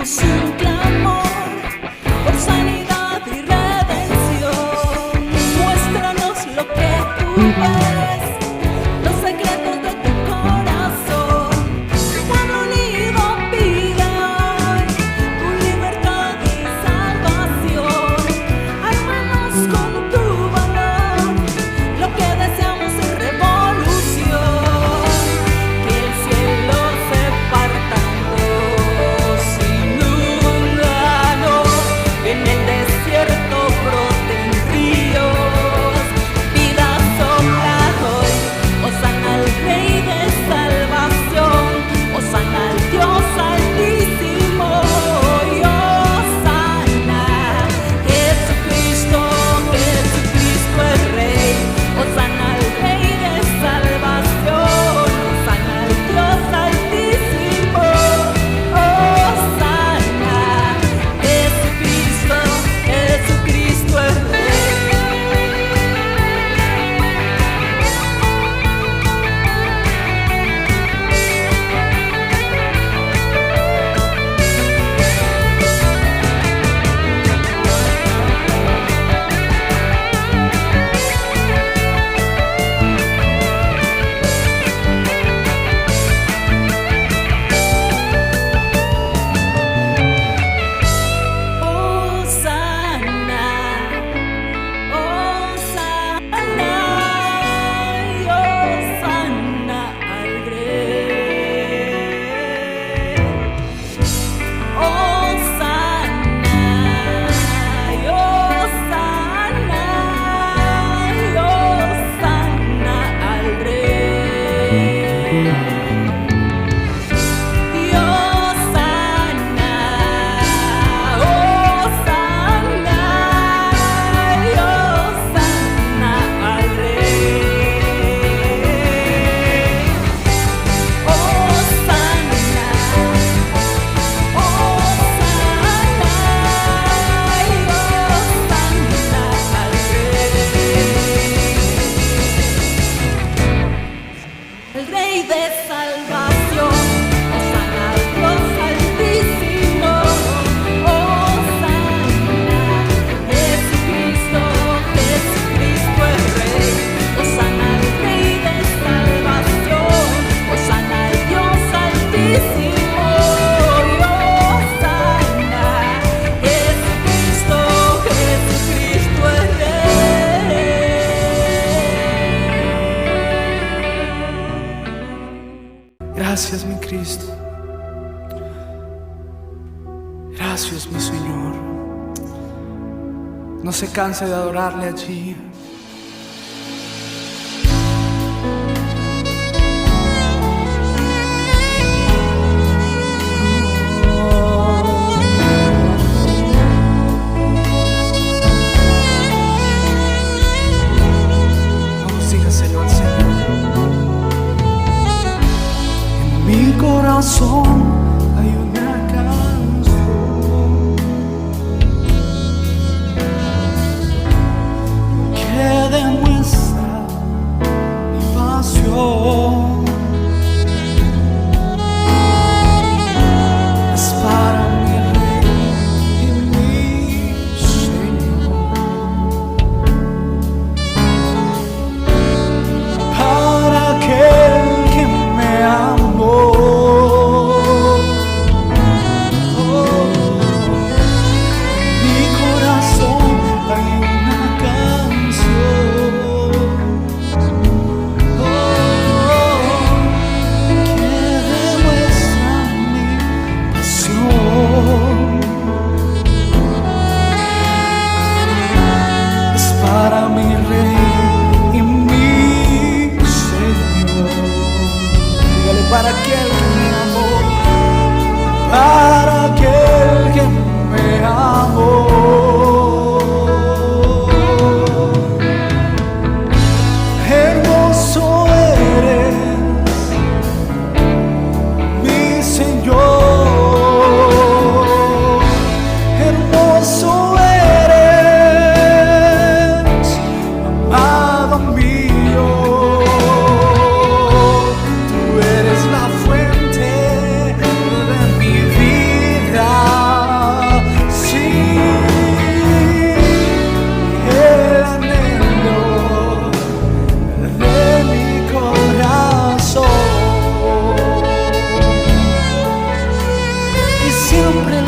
Hacemos un clamor por sanidad y redención. Muéstranos lo que tú ves, los secretos de tu corazón. Pueblo unido pide hoy tu libertad y salvación. Ármanos con tu valor, lo que deseamos es revolución. Que el cielo se parta en dos, inúndalo, en el desierto broten ríos, vida sopla hoy. Hosana al Rey de salvación, hosana al Dios altísimo, y hosana, Jesucristo, Jesucristo es Rey. Hosana al Rey de salvación, hosana al Dios altísimo, hosana, Jesucristo, Jesucristo es Rey. Hosana, hosana, y hosana al Rey. Hosana, y hosana, y hosana al Rey. Y hosana, hosana, y hosana al Rey. Hosana, el Rey de salvación, hosana al Dios altísimo, hosana, Jesucristo, Jesucristo es Rey. Hosana al Rey de salvación, hosana al Dios altísimo, y hosana, Jesucristo, Jesucristo es Rey. Gracias, mi Cristo. Gracias, mi Señor. No se canse de adorarle allí. Vamos, dígaselo al Señor. En mi corazón hay una canción que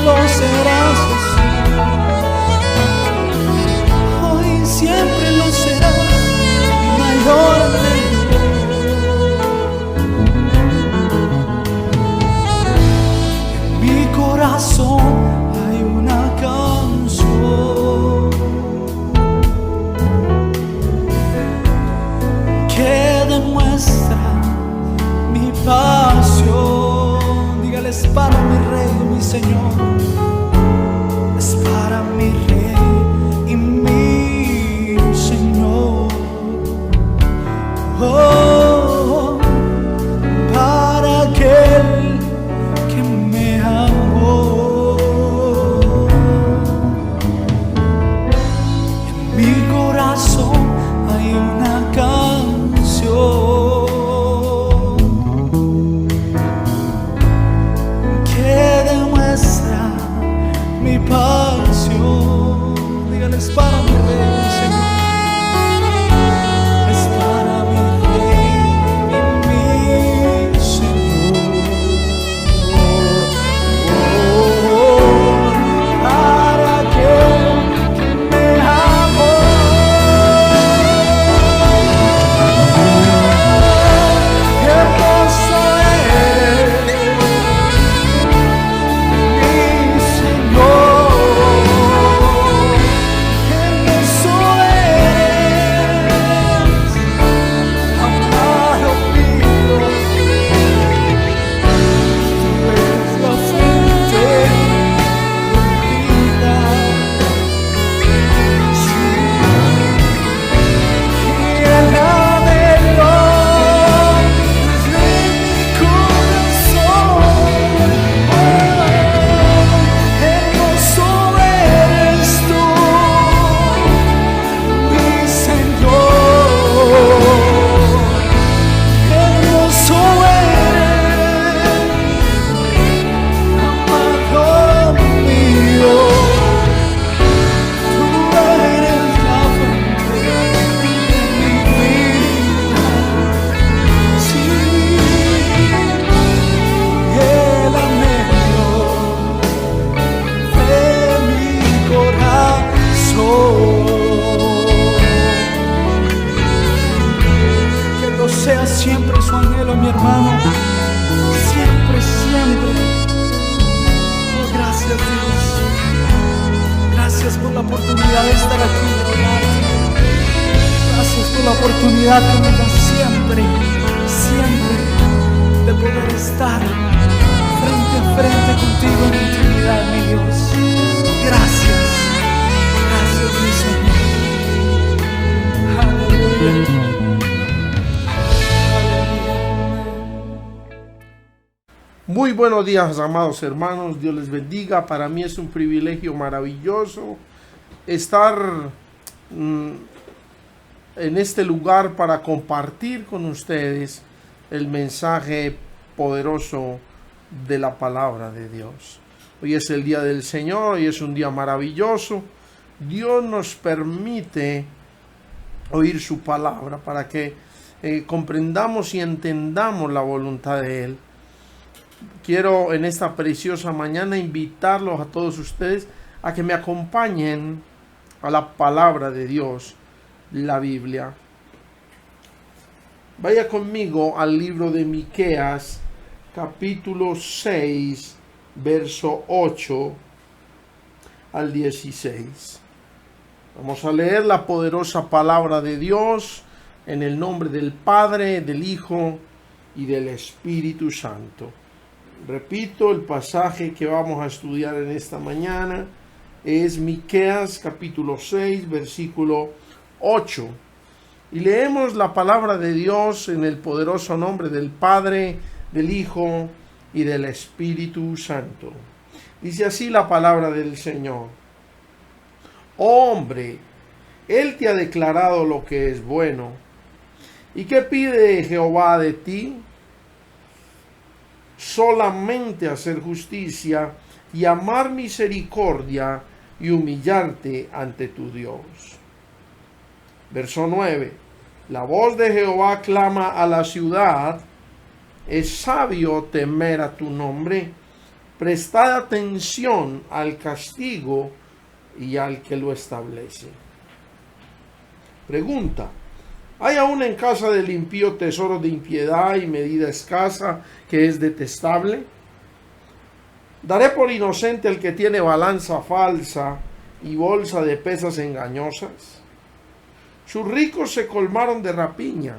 lo serás, Jesús. Hoy siempre lo serás, mi mayor alegría. En mi corazón hay una canción que demuestra mi pasión. Dígale: es para mi Rey y mi Señor, es para mi Rey y mi Señor. Oh, para aquel que me amó. En mi corazón hay una canción que demuestra mi pasión. Dígale: es para mi Rey, mi Señor, es para mi Rey y mi Señor. Para aquel que me amó. Hermoso eres, mi Señor. Hermoso eres, amado mío. Tú eres la fuente de vida. Sí. Y el anhelo de mi corazón. Hermoso eres tú, mi Señor. Hermoso eres, amado mío. Tú eres la fuente de mi vida. Sí, el anhelo de mi corazón. Que lo sea siempre su anhelo, mi hermano. Siempre, siempre. Oh, gracias, Dios. Gracias por la oportunidad de estar aquí, de orarte. Gracias por la oportunidad que me das siempre, siempre, de poder estar frente a frente contigo en intimidad, mi Dios. Gracias, gracias, mi Señor. Aleluya. Muy buenos días, amados hermanos, Dios les bendiga. Para mí es un privilegio maravilloso estar en este lugar para compartir con ustedes el mensaje poderoso de la palabra de Dios. Hoy es el día del Señor, hoy es un día maravilloso. Dios nos permite oír su palabra para que comprendamos y entendamos la voluntad de Él. Quiero en esta preciosa mañana invitarlos a todos ustedes a que me acompañen a la palabra de Dios, la Biblia. Vaya conmigo al libro de Miqueas, capítulo 6, verso 8 al 16. Vamos a leer la poderosa palabra de Dios en el nombre del Padre, del Hijo y del Espíritu Santo. Repito, el pasaje que vamos a estudiar en esta mañana es Miqueas capítulo 6, versículo 8. Y leemos la palabra de Dios en el poderoso nombre del Padre, del Hijo y del Espíritu Santo. Dice así la palabra del Señor: Oh hombre, Él te ha declarado lo que es bueno. ¿Y qué pide Jehová de ti? Solamente hacer justicia y amar misericordia y humillarte ante tu Dios. Verso 9. La voz de Jehová clama a la ciudad, es sabio temer a tu nombre, prestad atención al castigo y al que lo establece. Pregunta: ¿hay aún en casa del impío tesoro de impiedad y medida escasa que es detestable? ¿Daré por inocente al que tiene balanza falsa y bolsa de pesas engañosas? Sus ricos se colmaron de rapiña,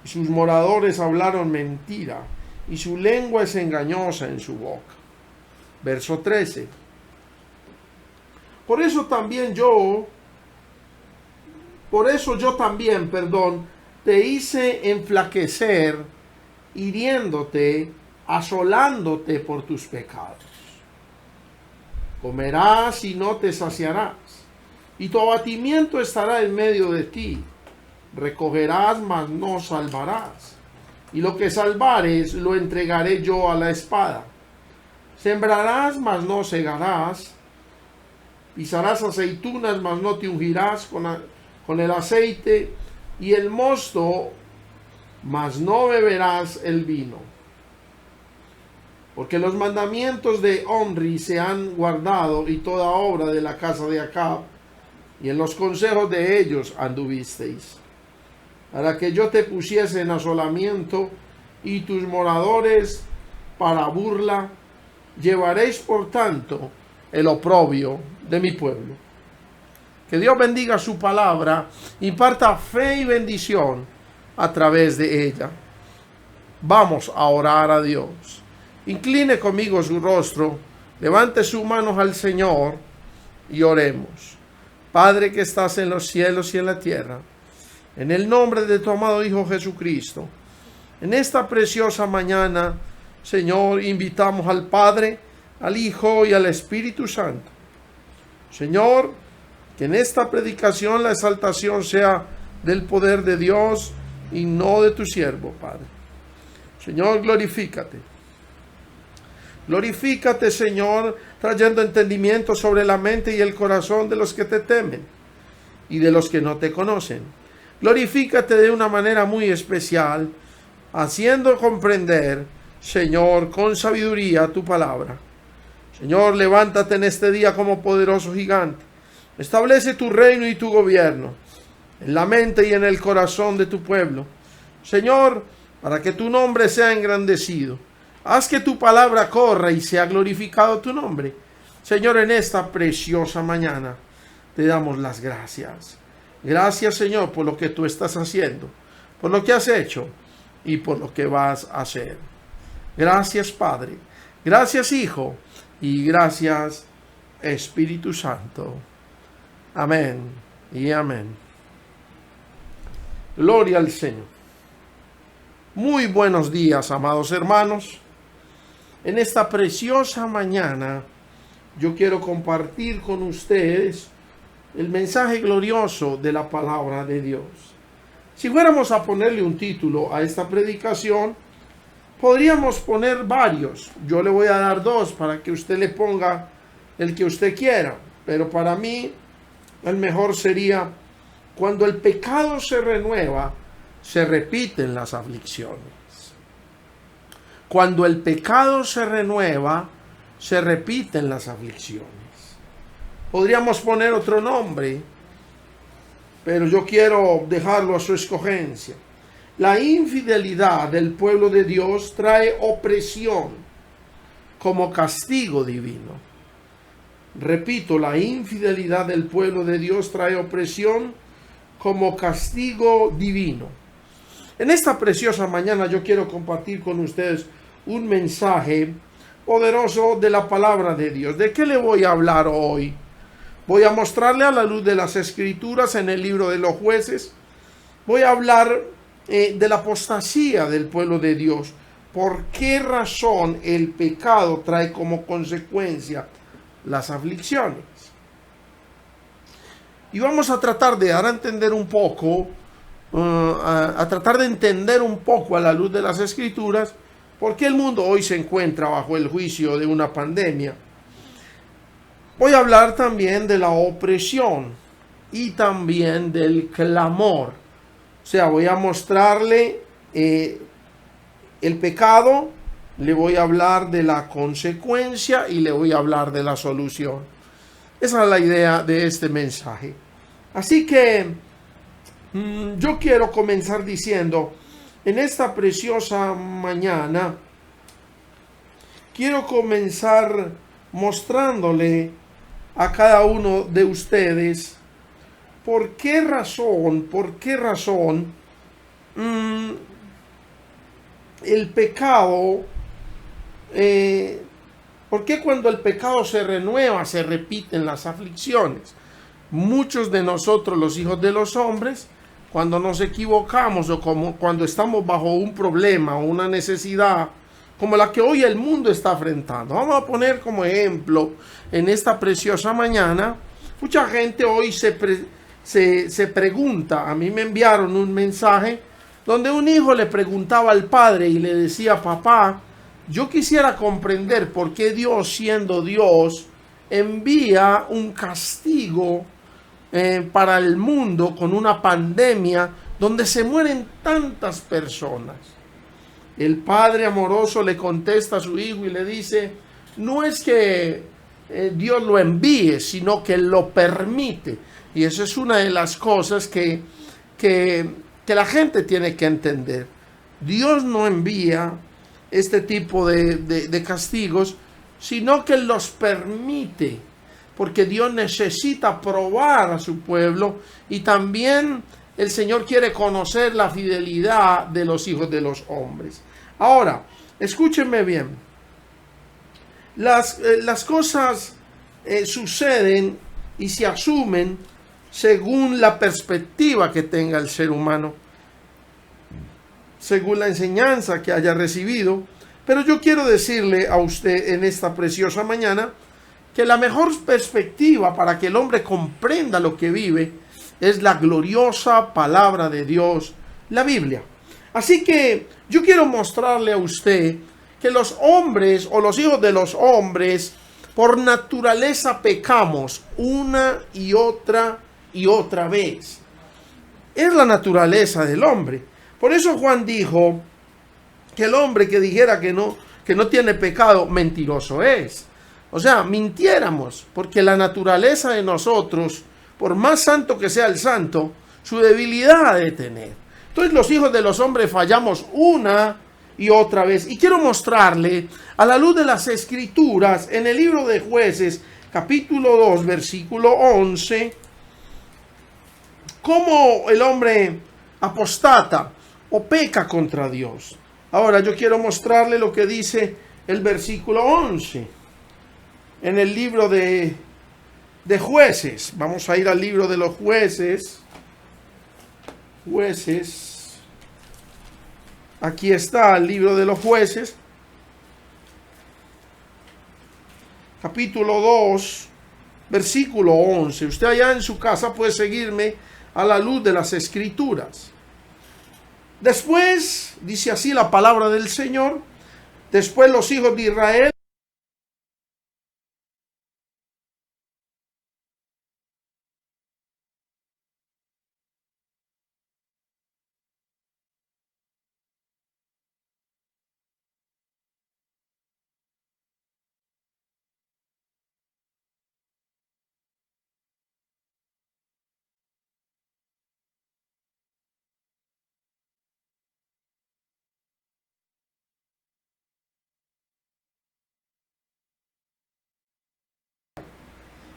y sus moradores hablaron mentira, y su lengua es engañosa en su boca. Verso 13. Por eso yo también, te hice enflaquecer, hiriéndote, asolándote por tus pecados. Comerás y no te saciarás, y tu abatimiento estará en medio de ti. Recogerás, mas no salvarás, y lo que salvares lo entregaré yo a la espada. Sembrarás, mas no segarás, pisarás aceitunas, mas no te ungirás con el aceite, y el mosto, mas no beberás el vino. Porque los mandamientos de Omri se han guardado, y toda obra de la casa de Acab, y en los consejos de ellos anduvisteis, para que yo te pusiese en asolamiento, y tus moradores para burla. Llevaréis por tanto el oprobio de mi pueblo. Que Dios bendiga su palabra, imparta fe y bendición a través de ella. Vamos a orar a Dios. Incline conmigo su rostro, levante sus manos al Señor y oremos. Padre que estás en los cielos y en la tierra, en el nombre de tu amado Hijo Jesucristo, en esta preciosa mañana, Señor, invitamos al Padre, al Hijo y al Espíritu Santo. Señor, que en esta predicación la exaltación sea del poder de Dios y no de tu siervo, Padre. Señor, glorifícate. Glorifícate, Señor, trayendo entendimiento sobre la mente y el corazón de los que te temen y de los que no te conocen. Glorifícate de una manera muy especial, haciendo comprender, Señor, con sabiduría tu palabra. Señor, levántate en este día como poderoso gigante. Establece tu reino y tu gobierno en la mente y en el corazón de tu pueblo. Señor, para que tu nombre sea engrandecido. Haz que tu palabra corra y sea glorificado tu nombre. Señor, en esta preciosa mañana te damos las gracias. Gracias, Señor, por lo que tú estás haciendo, por lo que has hecho y por lo que vas a hacer. Gracias, Padre. Gracias, Hijo. Y gracias, Espíritu Santo. Amén y amén. Gloria al Señor. Muy buenos días, amados hermanos. En esta preciosa mañana yo quiero compartir con ustedes el mensaje glorioso de la palabra de Dios. Si fuéramos a ponerle un título a esta predicación, podríamos poner varios. Yo le voy a dar dos para que usted le ponga el que usted quiera, pero para mí el mejor sería: cuando el pecado se renueva, se repiten las aflicciones. Cuando el pecado se renueva, se repiten las aflicciones. Podríamos poner otro nombre, pero yo quiero dejarlo a su escogencia. La infidelidad del pueblo de Dios trae opresión como castigo divino. Repito, la infidelidad del pueblo de Dios trae opresión como castigo divino. En esta preciosa mañana yo quiero compartir con ustedes un mensaje poderoso de la palabra de Dios. ¿De qué le voy a hablar hoy? Voy a mostrarle a la luz de las Escrituras en el libro de los Jueces. Voy a hablar de la apostasía del pueblo de Dios. ¿Por qué razón el pecado trae como consecuencia las aflicciones? Y vamos a tratar de dar a entender un poco, a tratar de entender un poco a la luz de las Escrituras, por qué el mundo hoy se encuentra bajo el juicio de una pandemia. Voy a hablar también de la opresión y también del clamor. O sea, voy a mostrarle el pecado le voy a hablar de la consecuencia y le voy a hablar de la solución. Esa es la idea de este mensaje. Así que yo quiero comenzar diciendo, en esta preciosa mañana, quiero comenzar mostrándole a cada uno de ustedes por qué razón el pecado, por qué cuando el pecado se renueva se repiten las aflicciones. Muchos de nosotros, los hijos de los hombres, cuando nos equivocamos o como cuando estamos bajo un problema o una necesidad como la que hoy el mundo está afrontando. Vamos a poner como ejemplo en esta preciosa mañana, mucha gente hoy se pregunta. A mí me enviaron un mensaje donde un hijo le preguntaba al padre y le decía: papá, yo quisiera comprender por qué Dios, siendo Dios, envía un castigo para el mundo con una pandemia donde se mueren tantas personas. El padre amoroso le contesta a su hijo y le dice: no es que Dios lo envíe, sino que lo permite. Y eso es una de las cosas que la gente tiene que entender. Dios no envía este tipo de castigos, sino que los permite, porque Dios necesita probar a su pueblo, y también el Señor quiere conocer la fidelidad de los hijos de los hombres. Ahora, escúchenme bien. Las cosas suceden y se asumen según la perspectiva que tenga el ser humano, según la enseñanza que haya recibido. Pero yo quiero decirle a usted en esta preciosa mañana que la mejor perspectiva para que el hombre comprenda lo que vive es la gloriosa palabra de Dios, la Biblia. Así que yo quiero mostrarle a usted que los hombres o los hijos de los hombres por naturaleza pecamos una y otra vez. Es la naturaleza del hombre. Por eso Juan dijo que el hombre que dijera que no tiene pecado, mentiroso es. O sea, mintiéramos, porque la naturaleza de nosotros, por más santo que sea el santo, su debilidad ha de tener. Entonces los hijos de los hombres fallamos una y otra vez. Y quiero mostrarle, a la luz de las Escrituras, en el libro de Jueces, capítulo 2, versículo 11, cómo el hombre apostata o peca contra Dios. Ahora yo quiero mostrarle lo que dice el versículo 11 en el libro de Jueces. Vamos a ir al libro de los Jueces. Aquí está el libro de los Jueces, capítulo 2, versículo 11. Usted allá en su casa puede seguirme a la luz de las Escrituras. Después, dice así la palabra del Señor, después los hijos de Israel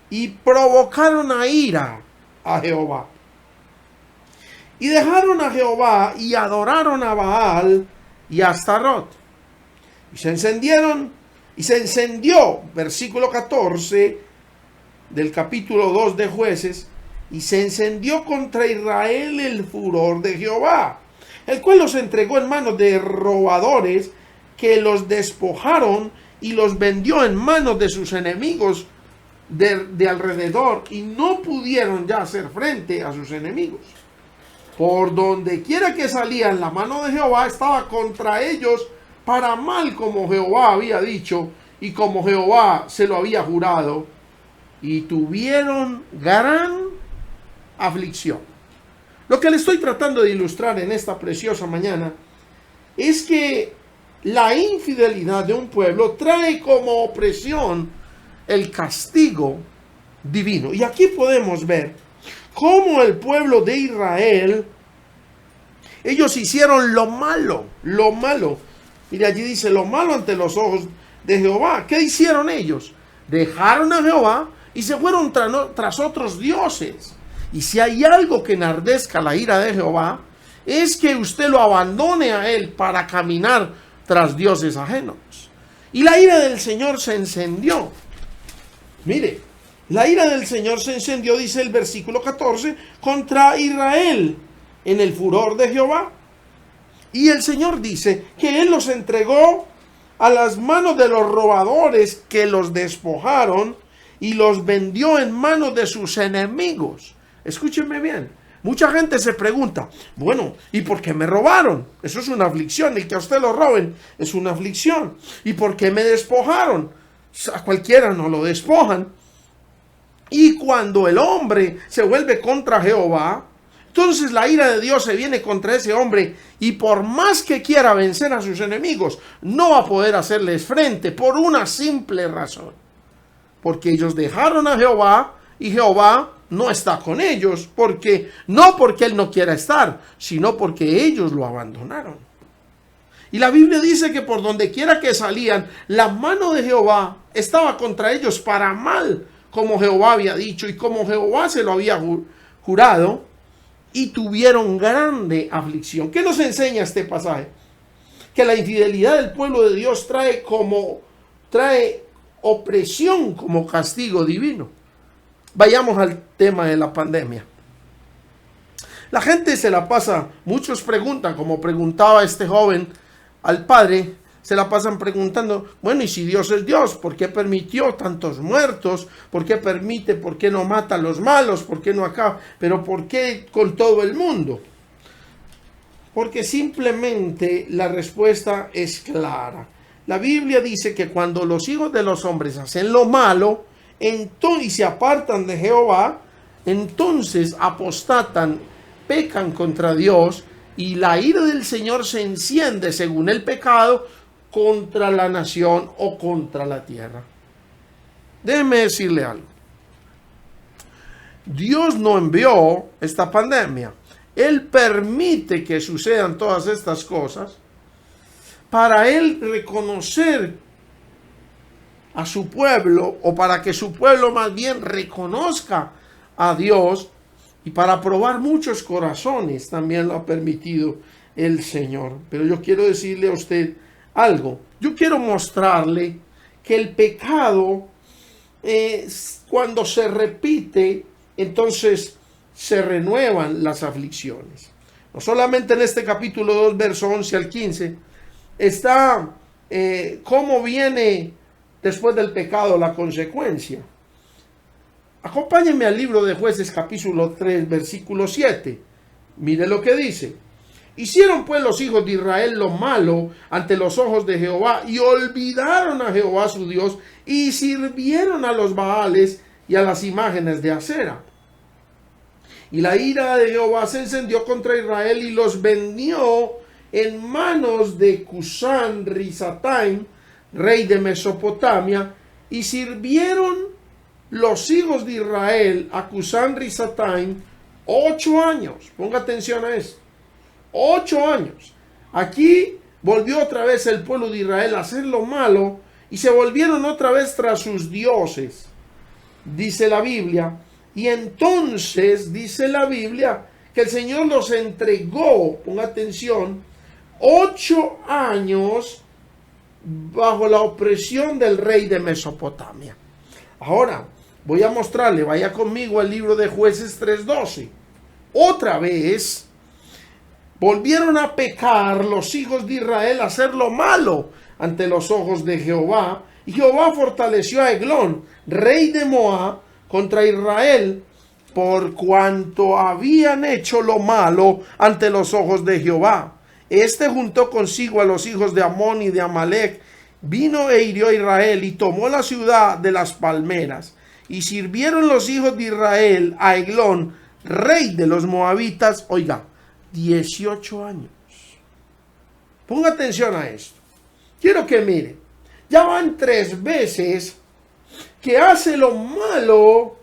y provocaron a ira a Jehová. Y dejaron a Jehová y adoraron a Baal y a Astarot. Y se encendió, versículo 14 del capítulo 2 de Jueces, y se encendió contra Israel el furor de Jehová, el cual los entregó en manos de robadores, que los despojaron y los vendió en manos de sus enemigos de alrededor, y no pudieron ya hacer frente a sus enemigos. Por donde quiera que salían, la mano de Jehová estaba contra ellos para mal, como Jehová había dicho y como Jehová se lo había jurado, y tuvieron gran aflicción. Lo que le estoy tratando de ilustrar en esta preciosa mañana es que la infidelidad de un pueblo trae como opresión el castigo divino. Y aquí podemos ver cómo el pueblo de Israel, ellos hicieron lo malo. Mire, allí dice lo malo ante los ojos de Jehová. ¿Qué hicieron ellos? Dejaron a Jehová y se fueron tras otros dioses. Y si hay algo que enardezca la ira de Jehová, es que usted lo abandone a él para caminar tras dioses ajenos. Y la ira del Señor se encendió. Mire, la ira del Señor se encendió, dice el versículo 14, contra Israel en el furor de Jehová. Y el Señor dice que Él los entregó a las manos de los robadores que los despojaron y los vendió en manos de sus enemigos. Escúchenme bien. Mucha gente se pregunta, bueno, ¿y por qué me robaron? Eso es una aflicción. El que a usted lo roben es una aflicción. ¿Y por qué me despojaron? A cualquiera no lo despojan. Y cuando el hombre se vuelve contra Jehová, entonces la ira de Dios se viene contra ese hombre y por más que quiera vencer a sus enemigos, no va a poder hacerles frente por una simple razón. Porque ellos dejaron a Jehová y Jehová no está con ellos, no porque Él no quiera estar, sino porque ellos lo abandonaron. Y la Biblia dice que por donde quiera que salían, la mano de Jehová estaba contra ellos para mal, como Jehová había dicho y como Jehová se lo había jurado, y tuvieron grande aflicción. ¿Qué nos enseña este pasaje? Que la infidelidad del pueblo de Dios trae opresión como castigo divino. Vayamos al tema de la pandemia. La gente se la pasa, muchos preguntan, como preguntaba este joven al padre, se la pasan preguntando, bueno, y si Dios es Dios, ¿por qué permitió tantos muertos? ¿Por qué permite? ¿Por qué no mata a los malos? ¿Por qué no acaba? ¿Pero por qué con todo el mundo? Porque simplemente la respuesta es clara. La Biblia dice que cuando los hijos de los hombres hacen lo malo, y se apartan de Jehová, entonces apostatan, pecan contra Dios, y la ira del Señor se enciende según el pecado contra la nación o contra la tierra. Déjeme decirle algo. Dios no envió esta pandemia. Él permite que sucedan todas estas cosas para Él reconocer a su pueblo, o para que su pueblo más bien reconozca a Dios, y para probar muchos corazones también lo ha permitido el Señor. Pero yo quiero decirle a usted algo. Yo quiero mostrarle que el pecado, cuando se repite, entonces se renuevan las aflicciones. No solamente en este capítulo 2, verso 11 al 15, está cómo viene después del pecado la consecuencia. Acompáñenme al libro de Jueces, capítulo 3, versículo 7. Mire lo que dice. Hicieron pues los hijos de Israel lo malo ante los ojos de Jehová y olvidaron a Jehová su Dios y sirvieron a los Baales y a las imágenes de acera. Y la ira de Jehová se encendió contra Israel y los vendió en manos de Cusán Risataim, rey de Mesopotamia, y sirvieron los hijos de Israel a Cusán Risataim 8 años. Ponga atención a esto. 8 años. Aquí volvió otra vez el pueblo de Israel a hacer lo malo y se volvieron otra vez tras sus dioses, dice la Biblia. Y entonces dice la Biblia que el Señor los entregó, ponga atención, 8 años bajo la opresión del rey de Mesopotamia. Ahora voy a mostrarle, vaya conmigo al libro de Jueces 3:12. Otra vez volvieron a pecar los hijos de Israel, a hacer lo malo ante los ojos de Jehová. Y Jehová fortaleció a Eglón, rey de Moab, contra Israel, por cuanto habían hecho lo malo ante los ojos de Jehová. Este juntó consigo a los hijos de Amón y de Amalec, vino e hirió a Israel y tomó la ciudad de las palmeras. Y sirvieron los hijos de Israel a Eglón, rey de los moabitas, oiga, 18 años. Ponga atención a esto. quiero que mire, ya van 3 veces que hace lo malo,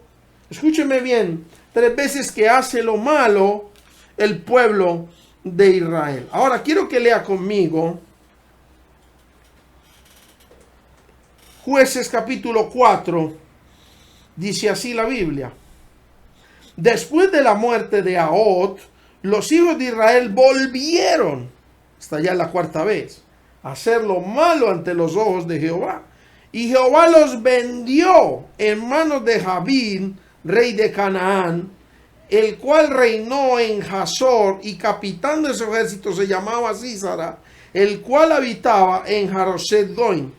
escúcheme bien, 3 veces que hace lo malo el pueblo de Israel. Ahora quiero que lea conmigo Jueces capítulo 4, dice así la Biblia. Después de la muerte de Ahot, los hijos de Israel volvieron, hasta ya la 4ª vez, a hacer lo malo ante los ojos de Jehová. Y Jehová los vendió en manos de Jabín, rey de Canaán, el cual reinó en Hazor, y capitán de su ejército se llamaba Sísara, el cual habitaba en Jaroset Goim.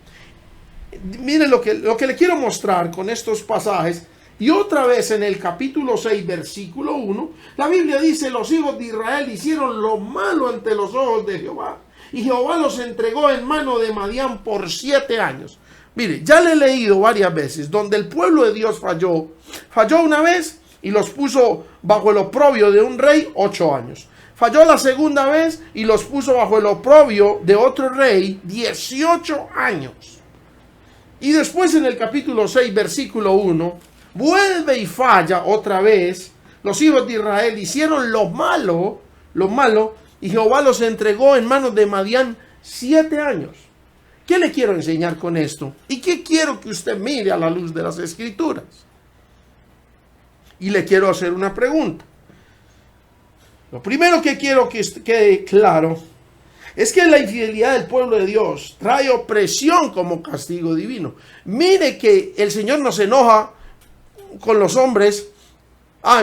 Miren lo que le quiero mostrar con estos pasajes. Y otra vez en el capítulo 6, versículo 1, la Biblia dice: los hijos de Israel hicieron lo malo ante los ojos de Jehová, y Jehová los entregó en mano de Madián por 7 años. Mire, ya le he leído varias veces donde el pueblo de Dios falló una vez y los puso bajo el oprobio de un rey 8 años. Falló la segunda vez y los puso bajo el oprobio de otro rey 18 años. Y después en el capítulo 6, versículo 1, vuelve y falla otra vez. Los hijos de Israel hicieron lo malo, y Jehová los entregó en manos de Madián 7 años. ¿Qué le quiero enseñar con esto? ¿Y qué quiero que usted mire a la luz de las Escrituras? Y le quiero hacer una pregunta. Lo primero que quiero que quede claro es que la infidelidad del pueblo de Dios trae opresión como castigo divino. Mire que el Señor no se enoja con los hombres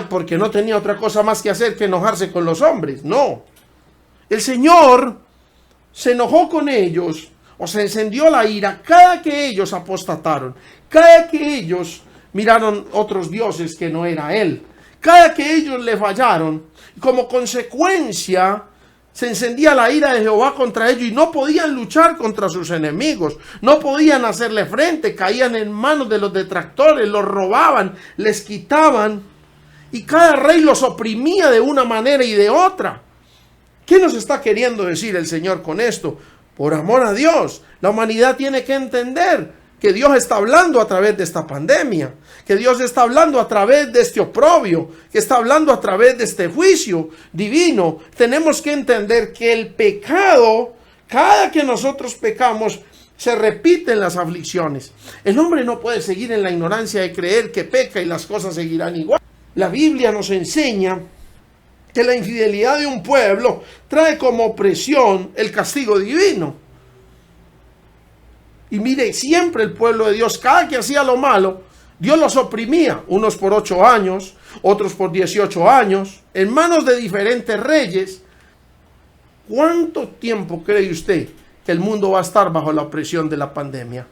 porque no tenía otra cosa más que hacer que enojarse con los hombres. No. El Señor se enojó con ellos, o se encendió la ira cada que ellos apostataron, cada que ellos miraron otros dioses que no era Él, cada que ellos le fallaron. Como consecuencia se encendía la ira de Jehová contra ellos y no podían luchar contra sus enemigos, no podían hacerle frente, caían en manos de los detractores, los robaban, les quitaban, y cada rey los oprimía de una manera y de otra. ¿Qué nos está queriendo decir el Señor con esto? Por amor a Dios, la humanidad tiene que entender que Dios está hablando a través de esta pandemia, que Dios está hablando a través de este oprobio, que está hablando a través de este juicio divino. Tenemos que entender que el pecado, cada que nosotros pecamos, se repiten las aflicciones. El hombre no puede seguir en la ignorancia de creer que peca y las cosas seguirán igual. La Biblia nos enseña que la infidelidad de un pueblo trae como opresión el castigo divino. Y mire, siempre el pueblo de Dios, cada que hacía lo malo, Dios los oprimía, unos por 8 años, otros por 18 años, en manos de diferentes reyes. ¿Cuánto tiempo cree usted que el mundo va a estar bajo la opresión de la pandemia?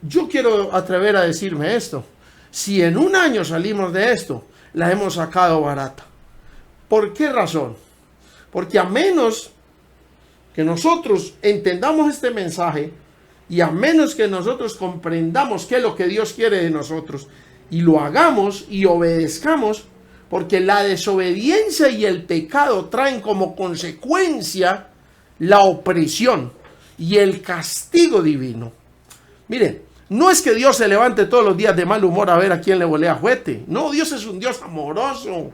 Yo quiero atrever a decirme esto: si en 1 año salimos de esto, la hemos sacado barata. ¿Por qué razón? Porque a menos que nosotros entendamos este mensaje, y a menos que nosotros comprendamos qué es lo que Dios quiere de nosotros, y lo hagamos y obedezcamos, porque la desobediencia y el pecado traen como consecuencia la opresión y el castigo divino. Miren, no es que Dios se levante todos los días de mal humor a ver a quién le volea juguete. No, Dios es un Dios amoroso.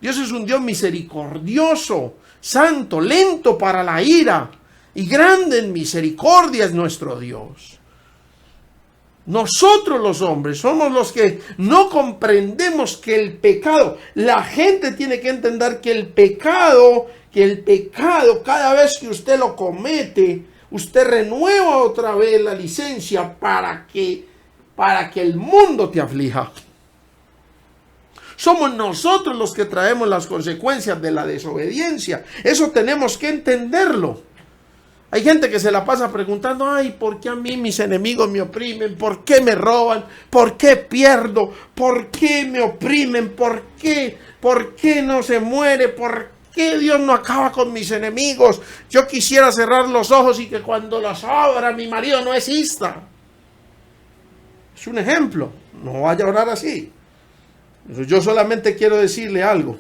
Dios es un Dios misericordioso, santo, lento para la ira y grande en misericordia es nuestro Dios. Nosotros los hombres somos los que no comprendemos que el pecado, la gente tiene que entender que el pecado cada vez que usted lo comete, usted renueva otra vez la licencia para que el mundo te aflija. Somos nosotros los que traemos las consecuencias de la desobediencia. Eso tenemos que entenderlo. Hay gente que se la pasa preguntando: ay, ¿por qué a mí mis enemigos me oprimen? ¿Por qué me roban? ¿Por qué pierdo? ¿Por qué me oprimen? ¿Por qué? ¿Por qué no se muere? ¿Por qué Dios no acaba con mis enemigos? Yo quisiera cerrar los ojos y que cuando los abra mi marido no exista. Es un ejemplo. No vaya a orar así. Yo solamente quiero decirle algo.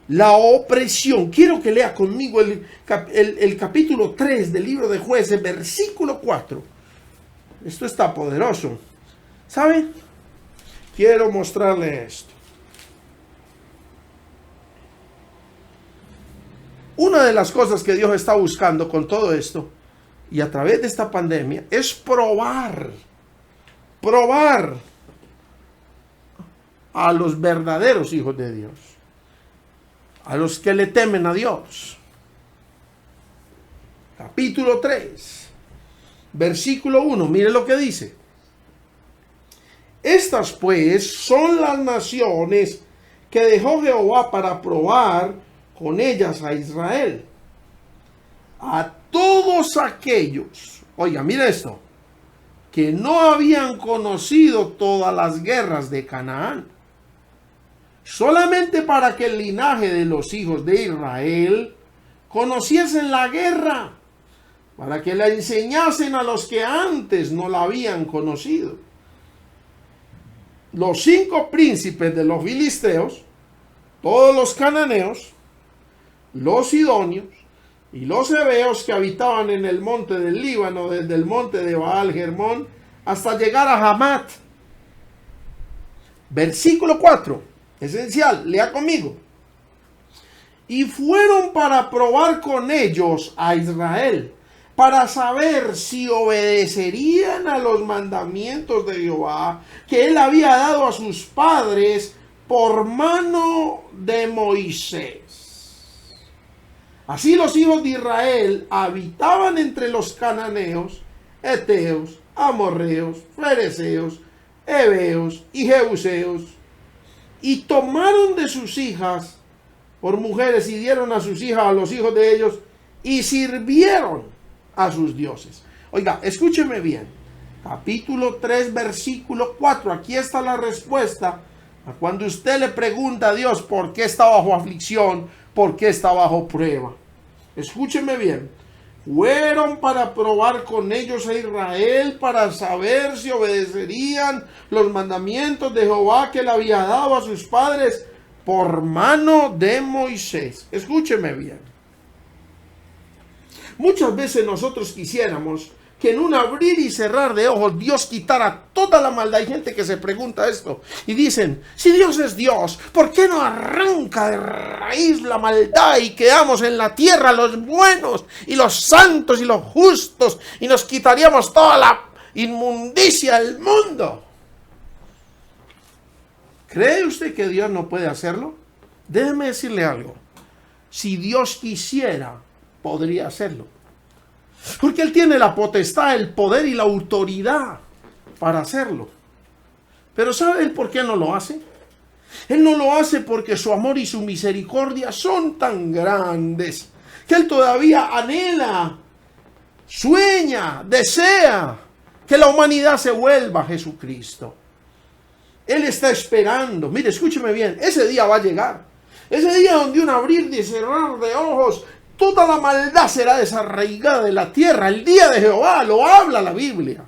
la opresión. Quiero que lea conmigo el capítulo 3 del libro de Jueces, versículo 4. Esto está poderoso. ¿Saben? Quiero mostrarle esto. Una de las cosas que Dios está buscando con todo esto y a través de esta pandemia es probar a los verdaderos hijos de Dios, a los que le temen a Dios. Capítulo 3, versículo 1, mire lo que dice. Estas pues son las naciones que dejó Jehová para probar con ellas a Israel. A todos aquellos, oiga, mire esto, que no habían conocido todas las guerras de Canaán, solamente para que el linaje de los hijos de Israel conociesen la guerra, para que la enseñasen a los que antes no la habían conocido. Los 5 príncipes de los filisteos, todos los cananeos, los sidonios y los heveos que habitaban en el monte del Líbano, desde el monte de Baal Hermón hasta llegar a Hamat. Versículo 4, esencial, lea conmigo. Y fueron para probar con ellos a Israel, para saber si obedecerían a los mandamientos de Jehová que él había dado a sus padres por mano de Moisés. Así los hijos de Israel habitaban entre los cananeos, heteos, amorreos, fereceos, heveos y jebuseos, y tomaron de sus hijas por mujeres y dieron a sus hijas a los hijos de ellos y sirvieron a sus dioses. Oiga, escúcheme bien. Capítulo 3, versículo 4. Aquí está la respuesta a cuando usted le pregunta a Dios por qué está bajo aflicción, por qué está bajo prueba. Escúcheme bien. Fueron para probar con ellos a Israel, para saber si obedecerían los mandamientos de Jehová que le había dado a sus padres por mano de Moisés. Escúcheme bien. Muchas veces nosotros quisiéramos que en un abrir y cerrar de ojos Dios quitara toda la maldad. Hay gente que se pregunta esto y dicen, si Dios es Dios, ¿por qué no arranca de raíz la maldad y quedamos en la tierra los buenos y los santos y los justos y nos quitaríamos toda la inmundicia del mundo? ¿Cree usted que Dios no puede hacerlo? Déjeme decirle algo. Si Dios quisiera, podría hacerlo. Porque Él tiene la potestad, el poder y la autoridad para hacerlo. Pero ¿sabe Él por qué no lo hace? Él no lo hace porque su amor y su misericordia son tan grandes que Él todavía anhela, sueña, desea que la humanidad se vuelva a Jesucristo. Él está esperando. Mire, escúcheme bien, ese día va a llegar. Ese día donde un abrir y cerrar de ojos, toda la maldad será desarraigada de la tierra. El día de Jehová, lo habla la Biblia.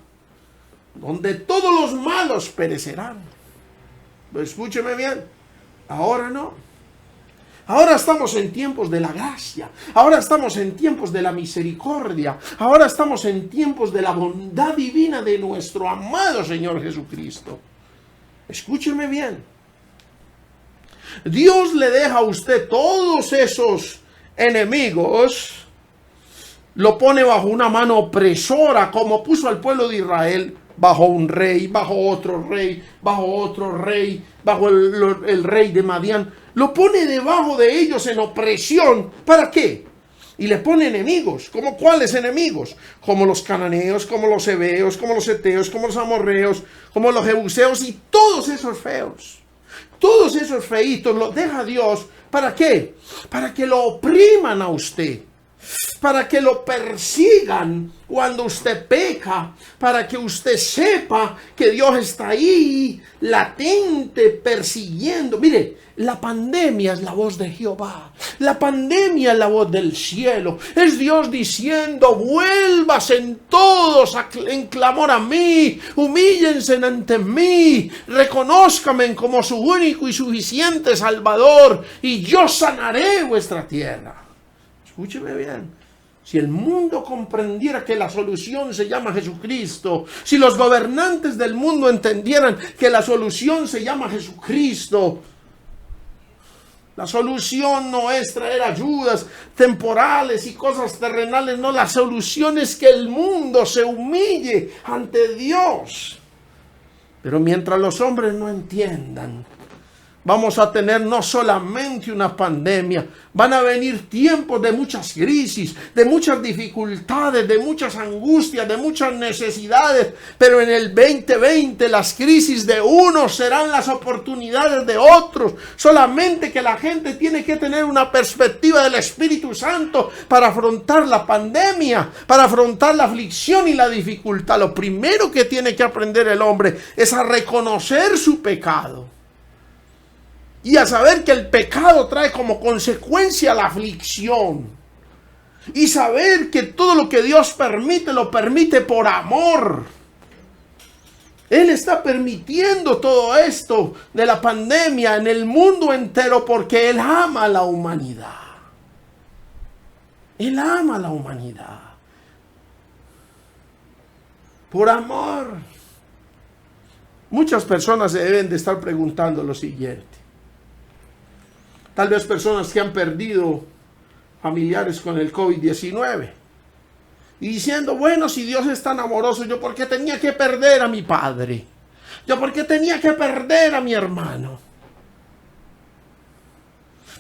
Donde todos los malos perecerán. Pero escúcheme bien, ahora no. Ahora estamos en tiempos de la gracia. Ahora estamos en tiempos de la misericordia. Ahora estamos en tiempos de la bondad divina de nuestro amado Señor Jesucristo. Escúcheme bien. Dios le deja a usted todos esos enemigos, lo pone bajo una mano opresora, como puso al pueblo de Israel bajo un rey, bajo otro rey, bajo otro rey, bajo el rey de Madián. Lo pone debajo de ellos en opresión. ¿Para qué? Y le pone enemigos. ¿Como cuáles enemigos? Como los cananeos, como los heveos, como los heteos, como los amorreos, como los jebuseos y todos esos feos. Todos esos feitos los deja Dios. ¿Para qué? Para que lo opriman a usted. para que lo persigan cuando usted peca, para que usted sepa que Dios está ahí, latente, persiguiendo. Mire, la pandemia es la voz de Jehová, la pandemia es la voz del cielo, es Dios diciendo: vuélvase en todos en clamor a mí, humíllense ante mí, reconózcanme como su único y suficiente Salvador, y yo sanaré vuestra tierra. Escúcheme bien. Si el mundo comprendiera que la solución se llama Jesucristo, si los gobernantes del mundo entendieran que la solución se llama Jesucristo, la solución no es traer ayudas temporales y cosas terrenales, no, la solución es que el mundo se humille ante Dios. Pero mientras los hombres no entiendan, vamos a tener no solamente una pandemia, van a venir tiempos de muchas crisis, de muchas dificultades, de muchas angustias, de muchas necesidades. Pero en el 2020 las crisis de unos serán las oportunidades de otros. Solamente que la gente tiene que tener una perspectiva del Espíritu Santo para afrontar la pandemia, para afrontar la aflicción y la dificultad. Lo primero que tiene que aprender el hombre es a reconocer su pecado. Y a saber que el pecado trae como consecuencia la aflicción. Y saber que todo lo que Dios permite, lo permite por amor. Él está permitiendo todo esto de la pandemia en el mundo entero porque Él ama a la humanidad. Él ama a la humanidad. Por amor. Muchas personas se deben de estar preguntando lo siguiente. Tal vez personas que han perdido familiares con el COVID-19. Y diciendo: bueno, si Dios es tan amoroso, ¿yo por qué tenía que perder a mi padre? ¿Yo por qué tenía que perder a mi hermano?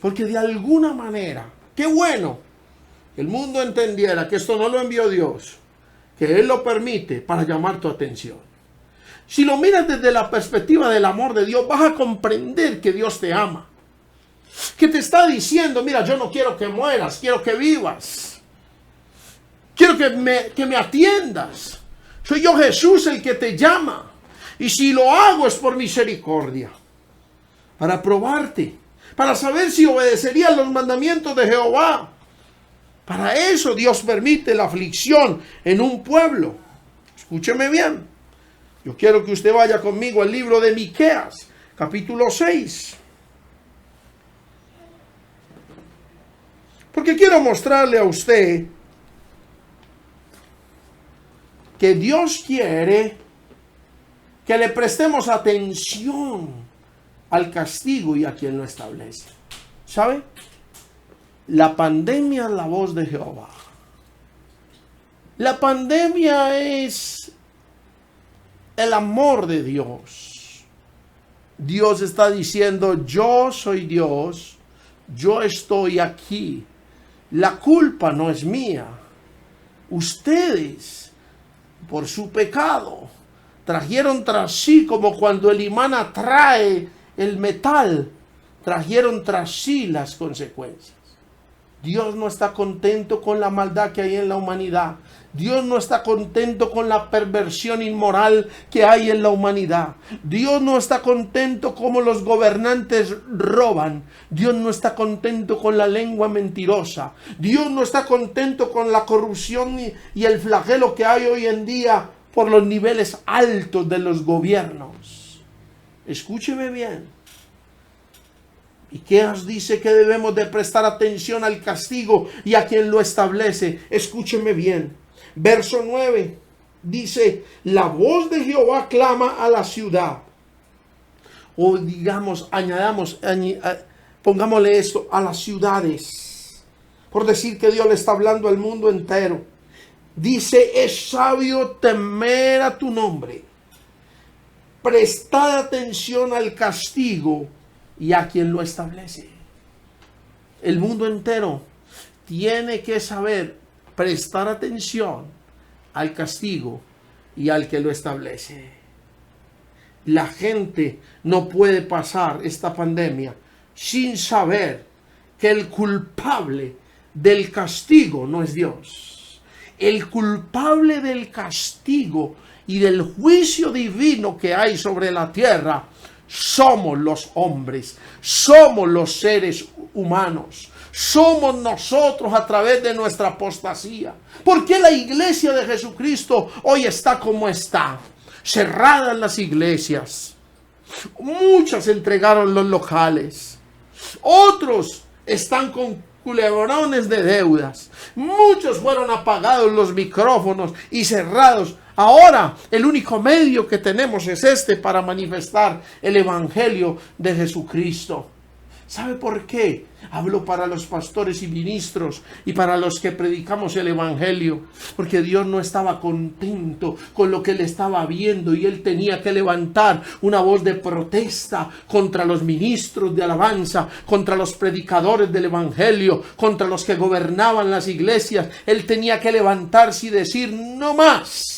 Porque de alguna manera, qué bueno que el mundo entendiera que esto no lo envió Dios, que Él lo permite para llamar tu atención. Si lo miras desde la perspectiva del amor de Dios, vas a comprender que Dios te ama. Que te está diciendo: mira, yo no quiero que mueras, quiero que vivas. Quiero que me atiendas. Soy yo, Jesús, el que te llama. Y si lo hago es por misericordia. Para probarte. Para saber si obedecerías los mandamientos de Jehová. Para eso Dios permite la aflicción en un pueblo. Escúcheme bien. Yo quiero que usted vaya conmigo al libro de Miqueas, capítulo 6. Porque quiero mostrarle a usted que Dios quiere que le prestemos atención al castigo y a quien lo establece. ¿Sabe? La pandemia es la voz de Jehová. La pandemia es el amor de Dios. Dios está diciendo: yo soy Dios, yo estoy aquí. La culpa no es mía. Ustedes, por su pecado, trajeron tras sí, como cuando el imán atrae el metal, trajeron tras sí las consecuencias. Dios no está contento con la maldad que hay en la humanidad. Dios no está contento con la perversión inmoral que hay en la humanidad. Dios no está contento como los gobernantes roban. Dios no está contento con la lengua mentirosa. Dios no está contento con la corrupción y el flagelo que hay hoy en día por los niveles altos de los gobiernos. Escúcheme bien. Miqueas dice que debemos de prestar atención al castigo y a quien lo establece. Escúcheme bien. Verso 9 dice: la voz de Jehová clama a la ciudad. O digamos, pongámosle esto, a las ciudades. Por decir que Dios le está hablando al mundo entero. Dice: es sabio temer a tu nombre. Prestad atención al castigo y a quien lo establece. El mundo entero tiene que saber prestar atención al castigo y al que lo establece. La gente no puede pasar esta pandemia sin saber que el culpable del castigo no es Dios. El culpable del castigo y del juicio divino que hay sobre la tierra somos los hombres, somos los seres humanos, somos nosotros a través de nuestra apostasía. ¿Por qué la iglesia de Jesucristo hoy está como está? Cerradas las iglesias, muchas entregaron los locales, otros están con culebrones de deudas, muchos fueron apagados los micrófonos y cerrados. Ahora el único medio que tenemos es este para manifestar el evangelio de Jesucristo. ¿Sabe por qué? Hablo para los pastores y ministros y para los que predicamos el evangelio. Porque Dios no estaba contento con lo que él estaba viendo y él tenía que levantar una voz de protesta contra los ministros de alabanza, contra los predicadores del evangelio, contra los que gobernaban las iglesias. Él tenía que levantarse y decir no más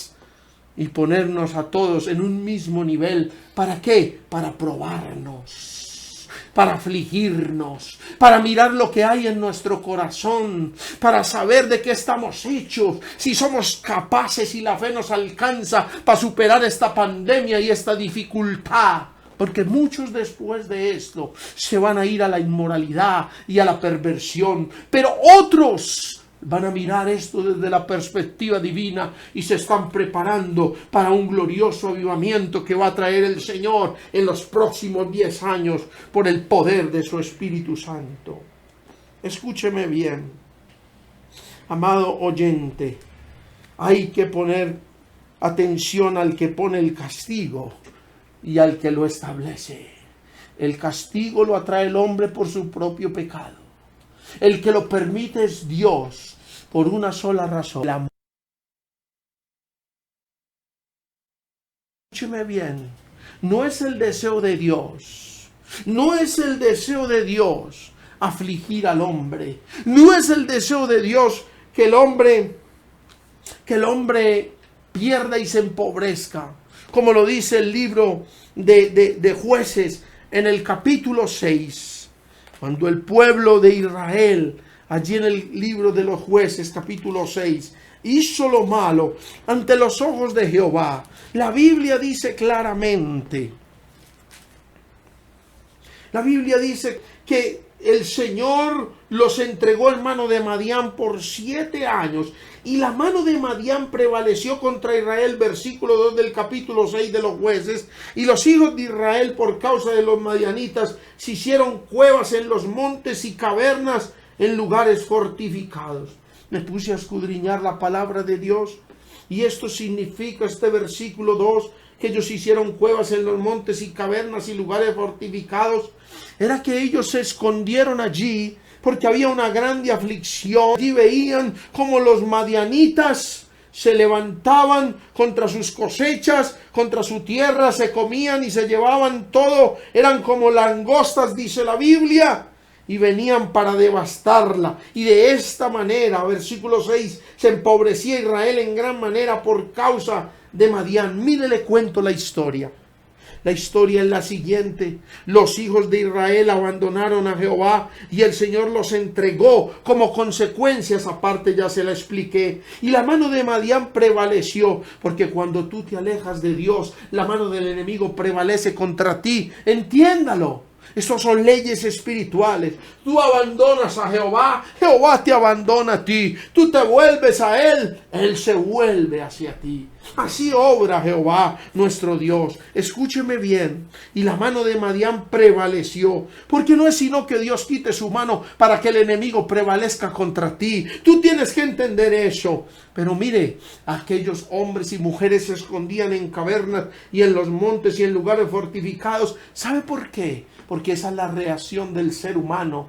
y ponernos a todos en un mismo nivel. ¿Para qué? Para probarnos, para afligirnos, para mirar lo que hay en nuestro corazón, para saber de qué estamos hechos, si somos capaces y la fe nos alcanza para superar esta pandemia y esta dificultad. Porque muchos después de esto se van a ir a la inmoralidad y a la perversión, pero otros van a mirar esto desde la perspectiva divina y se están preparando para un glorioso avivamiento que va a traer el Señor en los próximos 10 años por el poder de su Espíritu Santo. Escúcheme bien, amado oyente, hay que poner atención al que pone el castigo y al que lo establece. El castigo lo atrae el hombre por su propio pecado. El que lo permite es Dios por una sola razón. Escúcheme bien, no es el deseo de Dios, no es el deseo de Dios afligir al hombre, no es el deseo de Dios que el hombre pierda y se empobrezca, como lo dice el libro de Jueces en el capítulo 6. Cuando el pueblo de Israel, allí en el libro de los Jueces, capítulo 6, hizo lo malo ante los ojos de Jehová, la Biblia dice claramente, que el Señor los entregó en mano de Madián por 7 años. Y la mano de Madián prevaleció contra Israel, versículo 2 del capítulo 6 de los Jueces. Y los hijos de Israel, por causa de los madianitas, se hicieron cuevas en los montes y cavernas en lugares fortificados. Me puse a escudriñar la palabra de Dios. Y esto significa, este versículo 2, que ellos hicieron cuevas en los montes y cavernas y lugares fortificados. Era que ellos se escondieron allí porque había una grande aflicción. Allí veían como los madianitas se levantaban contra sus cosechas, contra su tierra, se comían y se llevaban todo. Eran como langostas, dice la Biblia, y venían para devastarla. Y de esta manera, versículo 6, se empobrecía Israel en gran manera por causa de Madián. Mire, le cuento la historia. La historia es la siguiente: los hijos de Israel abandonaron a Jehová y el Señor los entregó como consecuencias, aparte ya se la expliqué, y la mano de Madián prevaleció, porque cuando tú te alejas de Dios, la mano del enemigo prevalece contra ti. Entiéndalo. Estas son leyes espirituales. Tú abandonas a Jehová, Jehová te abandona a ti. Tú te vuelves a Él, Él se vuelve hacia ti. Así obra Jehová nuestro Dios. Escúcheme bien. Y la mano de Madián prevaleció, porque no es sino que Dios quite su mano para que el enemigo prevalezca contra ti. Tú tienes que entender eso. Pero mire, aquellos hombres y mujeres se escondían en cavernas y en los montes y en lugares fortificados. ¿Sabe por qué? Porque esa es la reacción del ser humano.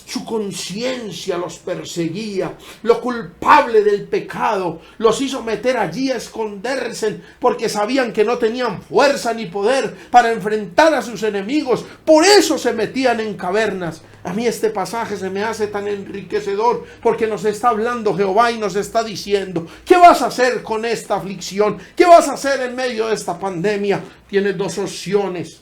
Su conciencia los perseguía. Lo culpable del pecado los hizo meter allí a esconderse, porque sabían que no tenían fuerza ni poder para enfrentar a sus enemigos. Por eso se metían en cavernas. A mí este pasaje se me hace tan enriquecedor, porque nos está hablando Jehová y nos está diciendo: ¿qué vas a hacer con esta aflicción? ¿Qué vas a hacer en medio de esta pandemia? Tienes dos opciones.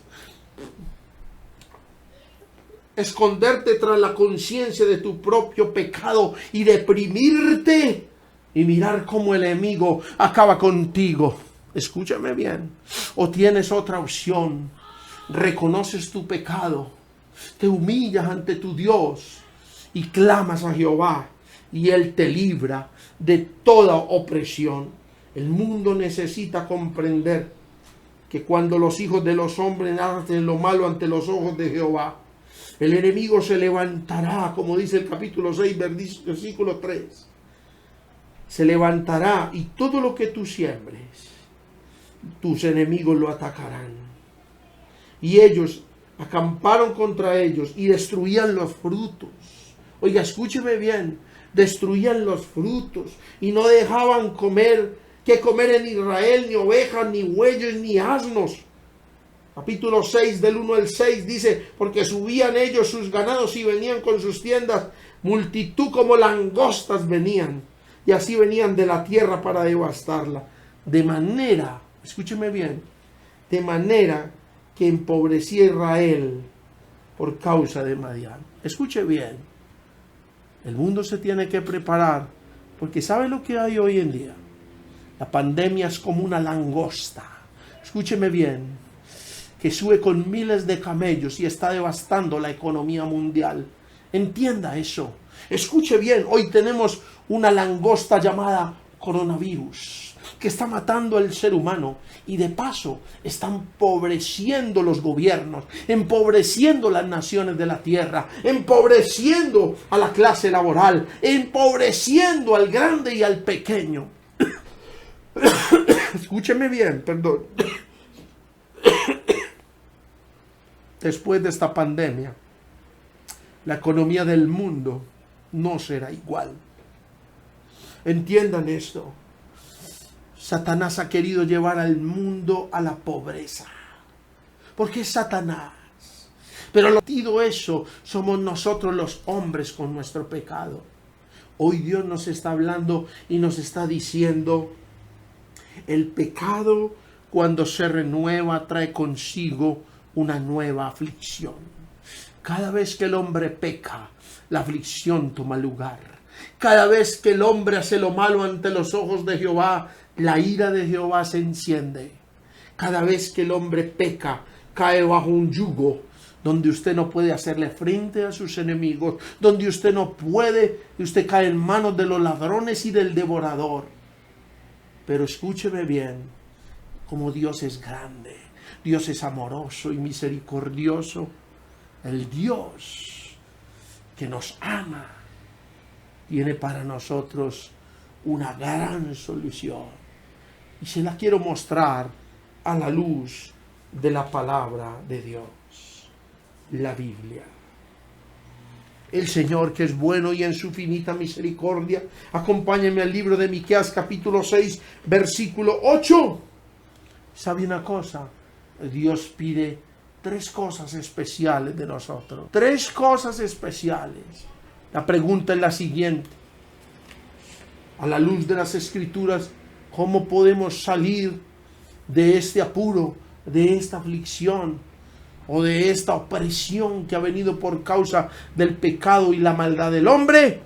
esconderte tras la conciencia de tu propio pecado y deprimirte y mirar cómo el enemigo acaba contigo. Escúchame bien. O tienes otra opción. Reconoces tu pecado, te humillas ante tu Dios y clamas a Jehová y Él te libra de toda opresión. El mundo necesita comprender que cuando los hijos de los hombres hacen lo malo ante los ojos de Jehová, el enemigo se levantará, como dice el capítulo 6, versículo 3. Se levantará y todo lo que tú siembres, tus enemigos lo atacarán. Y ellos acamparon contra ellos y destruían los frutos. Oiga, escúcheme bien, destruían los frutos y no dejaban comer en Israel ni ovejas, ni bueyes, ni asnos. Capítulo 6 del 1 al 6 dice, porque subían ellos sus ganados y venían con sus tiendas, multitud como langostas venían, y así venían de la tierra para devastarla. De manera, escúcheme bien, de manera que empobrecía Israel por causa de Madián. Escuche bien, el mundo se tiene que preparar, porque ¿sabe lo que hay hoy en día? La pandemia es como una langosta, escúcheme bien, que sube con miles de camellos y está devastando la economía mundial. Entienda eso. Escuche bien, hoy tenemos una langosta llamada coronavirus, que está matando al ser humano y de paso está empobreciendo los gobiernos, empobreciendo las naciones de la tierra, empobreciendo a la clase laboral, empobreciendo al grande y al pequeño. Escúcheme bien, perdón. Después de esta pandemia, la economía del mundo no será igual. Entiendan esto. Satanás ha querido llevar al mundo a la pobreza. Porque es Satanás. Pero lo dicho eso, somos nosotros los hombres con nuestro pecado. Hoy Dios nos está hablando y nos está diciendo, el pecado cuando se renueva trae consigo una nueva aflicción. Cada vez que el hombre peca, la aflicción toma lugar. Cada vez que el hombre hace lo malo ante los ojos de Jehová, la ira de Jehová se enciende. Cada vez que el hombre peca, cae bajo un yugo donde usted no puede hacerle frente a sus enemigos, donde usted no puede, y usted cae en manos de los ladrones y del devorador. Pero escúcheme bien, como Dios es grande, Dios es amoroso y misericordioso, el Dios que nos ama tiene para nosotros una gran solución. Y se la quiero mostrar a la luz de la palabra de Dios, la Biblia. El Señor, que es bueno y en su infinita misericordia, acompáñenme al libro de Miqueas capítulo 6, versículo 8. ¿Sabe una cosa? Dios pide 3 cosas especiales de nosotros. 3 cosas especiales. La pregunta es la siguiente. A la luz de las Escrituras, ¿cómo podemos salir de este apuro, de esta aflicción o de esta opresión que ha venido por causa del pecado y la maldad del hombre?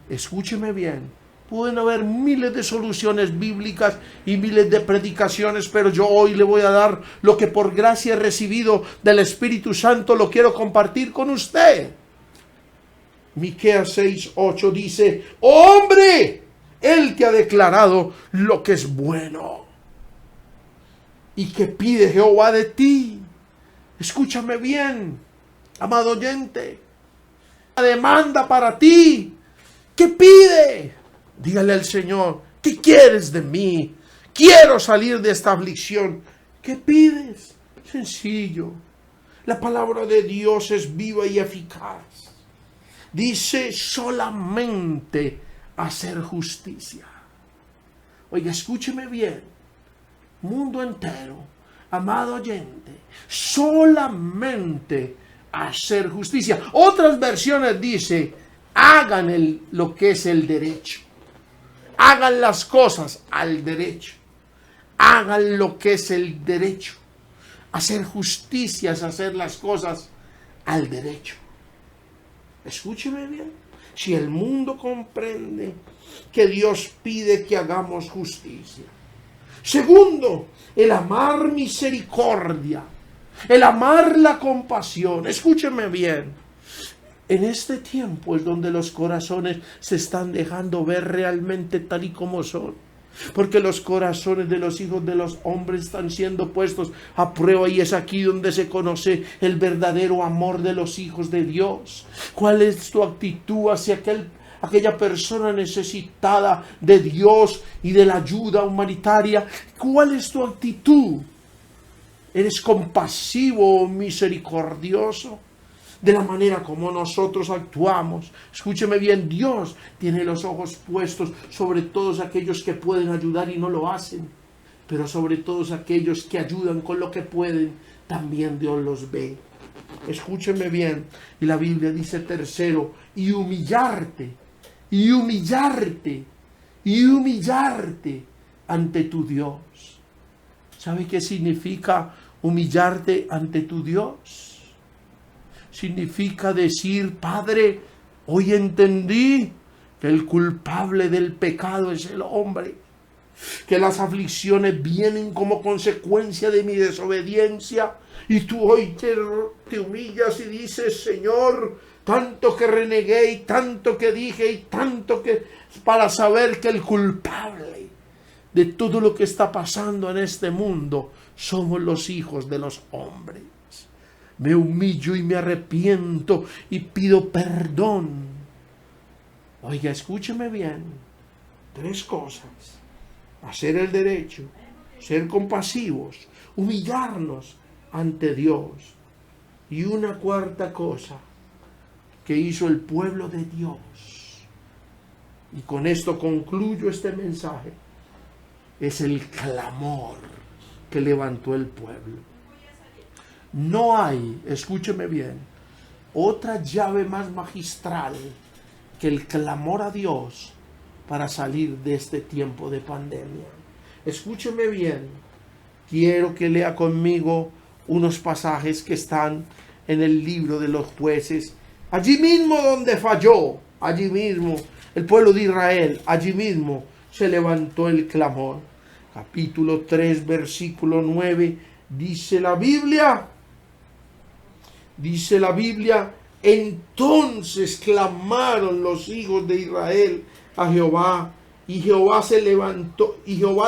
Escúcheme bien. Pueden haber miles de soluciones bíblicas y miles de predicaciones, pero yo hoy le voy a dar lo que por gracia he recibido del Espíritu Santo, lo quiero compartir con usted. Miqueas 6:8 dice, hombre, Él te ha declarado lo que es bueno. ¿Y qué pide Jehová de ti? Escúchame bien, amado oyente. La demanda para ti. ¿Qué pide? Dígale al Señor, ¿qué quieres de mí? Quiero salir de esta aflicción. ¿Qué pides? Sencillo. La palabra de Dios es viva y eficaz. Dice solamente hacer justicia. Oiga, escúcheme bien. Mundo entero, amado oyente, solamente hacer justicia. Otras versiones dice, hagan lo que es el derecho. Hagan las cosas al derecho. Hagan lo que es el derecho. Hacer justicia es hacer las cosas al derecho. Escúcheme bien. Si el mundo comprende que Dios pide que hagamos justicia. Segundo, el amar misericordia. El amar la compasión. Escúcheme bien. En este tiempo es donde los corazones se están dejando ver realmente tal y como son. Porque los corazones de los hijos de los hombres están siendo puestos a prueba, y es aquí donde se conoce el verdadero amor de los hijos de Dios. ¿Cuál es tu actitud hacia aquella persona necesitada de Dios y de la ayuda humanitaria? ¿Cuál es tu actitud? ¿Eres compasivo o misericordioso? De la manera como nosotros actuamos. Escúcheme bien, Dios tiene los ojos puestos sobre todos aquellos que pueden ayudar y no lo hacen, pero sobre todos aquellos que ayudan con lo que pueden, también Dios los ve. Escúcheme bien, y la Biblia dice tercero, y humillarte ante tu Dios. ¿Sabe qué significa humillarte ante tu Dios? Significa decir: Padre, hoy entendí que el culpable del pecado es el hombre, que las aflicciones vienen como consecuencia de mi desobediencia, y tú hoy te humillas y dices: Señor, tanto que renegué y tanto que dije y tanto que, para saber que el culpable de todo lo que está pasando en este mundo somos los hijos de los hombres. Me humillo y me arrepiento y pido perdón. Oiga, escúcheme bien. 3 cosas. Hacer el derecho, ser compasivos, humillarnos ante Dios. Y una 4ª cosa que hizo el pueblo de Dios. Y con esto concluyo este mensaje. Es el clamor que levantó el pueblo. No hay, escúcheme bien, otra llave más magistral que el clamor a Dios para salir de este tiempo de pandemia. Escúcheme bien, quiero que lea conmigo unos pasajes que están en el libro de los Jueces. Allí mismo donde falló, allí mismo el pueblo de Israel, allí mismo se levantó el clamor. Capítulo 3, versículo 9, dice la Biblia, entonces clamaron los hijos de Israel a Jehová, y Jehová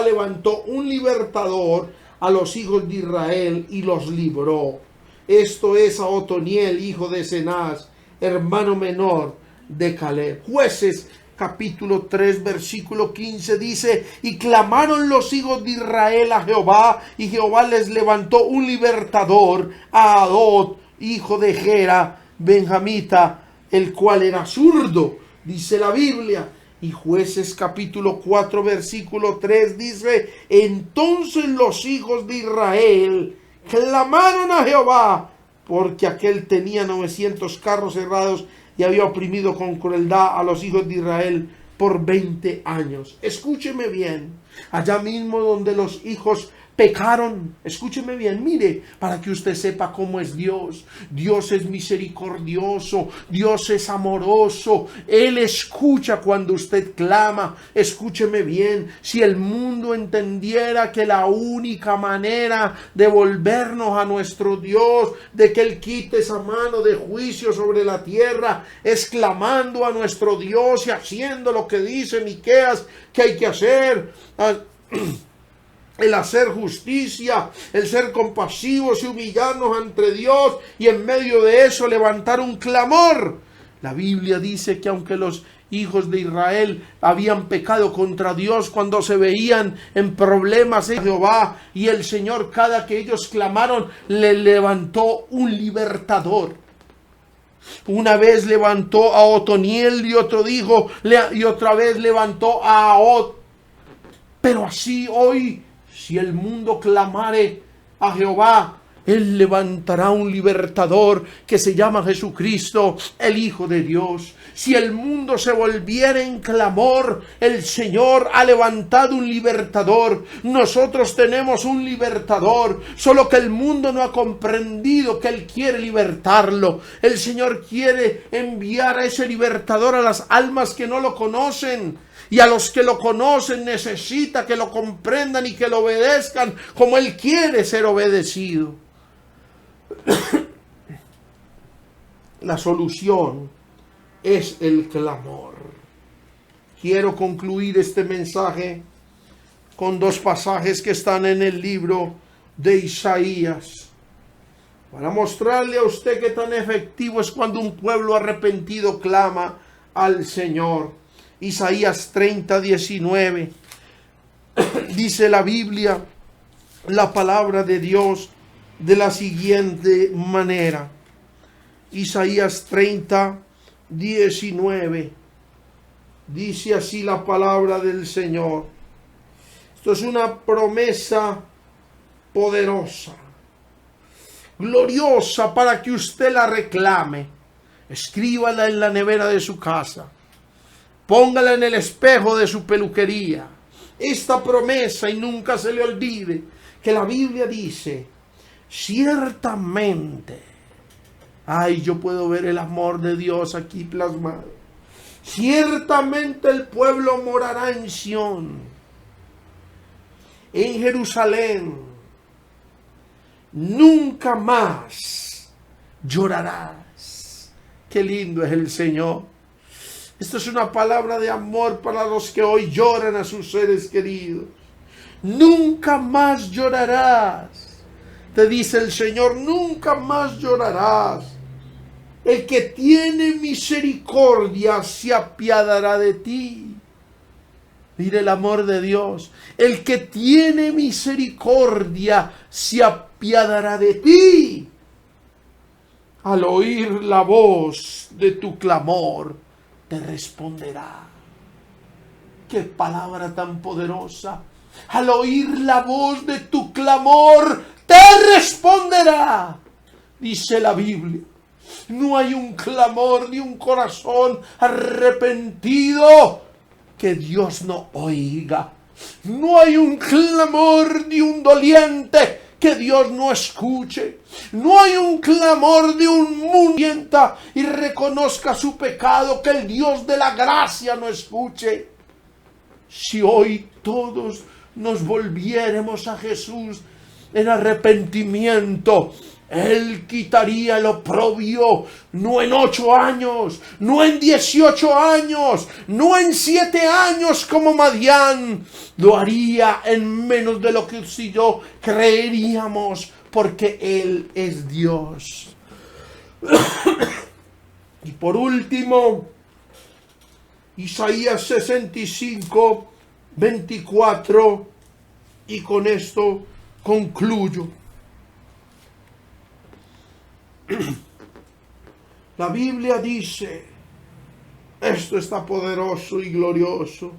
levantó un libertador a los hijos de Israel y los libró. Esto es a Otoniel, hijo de Cenaz, hermano menor de Caleb. Jueces capítulo 3, versículo 15 dice: y clamaron los hijos de Israel a Jehová, y Jehová les levantó un libertador, a Adot, hijo de Gera, benjamita, el cual era zurdo, dice la Biblia. Y Jueces capítulo 4, versículo 3 dice: entonces los hijos de Israel clamaron a Jehová, porque aquel tenía 900 carros cerrados y había oprimido con crueldad a los hijos de Israel por 20 años. Escúcheme bien, allá mismo donde los hijos pecaron, escúcheme bien, mire, para que usted sepa cómo es Dios. Dios es misericordioso, Dios es amoroso, Él escucha cuando usted clama. Escúcheme bien, si el mundo entendiera que la única manera de volvernos a nuestro Dios, de que Él quite esa mano de juicio sobre la tierra, es clamando a nuestro Dios y haciendo lo que dice Miqueas que hay que hacer, el hacer justicia, el ser compasivos y humillarnos ante Dios, y en medio de eso levantar un clamor. La Biblia dice que aunque los hijos de Israel habían pecado contra Dios cuando se veían en problemas de Jehová, y el Señor, cada que ellos clamaron, le levantó un libertador. Una vez levantó a Otoniel y otra vez levantó a Ahot. Pero así hoy, si el mundo clamare a Jehová, Él levantará un libertador que se llama Jesucristo, el Hijo de Dios. Si el mundo se volviera en clamor, el Señor ha levantado un libertador. Nosotros tenemos un libertador, solo que el mundo no ha comprendido que Él quiere libertarlo. El Señor quiere enviar a ese libertador a las almas que no lo conocen. Y a los que lo conocen necesita que lo comprendan y que lo obedezcan como Él quiere ser obedecido. La solución es el clamor. Quiero concluir este mensaje con dos pasajes que están en el libro de Isaías, para mostrarle a usted qué tan efectivo es cuando un pueblo arrepentido clama al Señor. Isaías 30:19. Dice la Biblia, la palabra de Dios, de la siguiente manera. Isaías 30:19. Dice así la palabra del Señor. Esto es una promesa poderosa, gloriosa, para que usted la reclame. Escríbala en la nevera de su casa. Póngala en el espejo de su peluquería. Esta promesa, y nunca se le olvide que la Biblia dice: ciertamente, ay, yo puedo ver el amor de Dios aquí plasmado. Ciertamente el pueblo morará en Sión, en Jerusalén. Nunca más llorarás. Qué lindo es el Señor. Esto es una palabra de amor para los que hoy lloran a sus seres queridos. Nunca más llorarás. Te dice el Señor, nunca más llorarás. El que tiene misericordia se apiadará de ti. Mire el amor de Dios. El que tiene misericordia se apiadará de ti. Al oír la voz de tu clamor, te responderá. Qué palabra tan poderosa. Al oír la voz de tu clamor, te responderá. Dice la Biblia. No hay un clamor ni un corazón arrepentido que Dios no oiga. No hay un clamor ni un doliente que Dios no escuche. No hay un clamor de un murienta y reconozca su pecado que el Dios de la gracia no escuche. Si hoy todos nos volviéramos a Jesús en arrepentimiento, Él quitaría el oprobio, no en 8 años, no en 18 años, no en 7 años como Madián. Lo haría en menos de lo que usted y yo creeríamos, porque Él es Dios. Y por último, Isaías 65:24, y con esto concluyo. La Biblia dice, esto está poderoso y glorioso: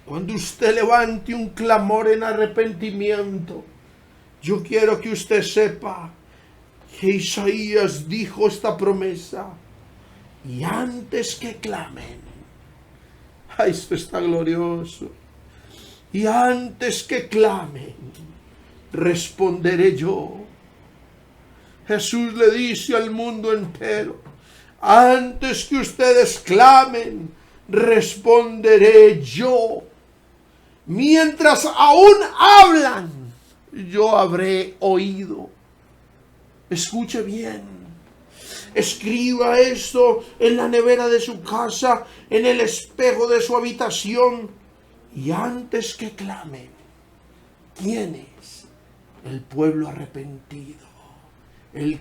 cuando usted levante un clamor en arrepentimiento, yo quiero que usted sepa que Isaías dijo esta promesa: y antes que clamen, esto está glorioso, y antes que clamen, responderé yo. Jesús le dice al mundo entero: antes que ustedes clamen, responderé yo. Mientras aún hablan, yo habré oído. Escuche bien. Escriba esto en la nevera de su casa, en el espejo de su habitación. Y antes que clamen, ¿quién es? El pueblo arrepentido. El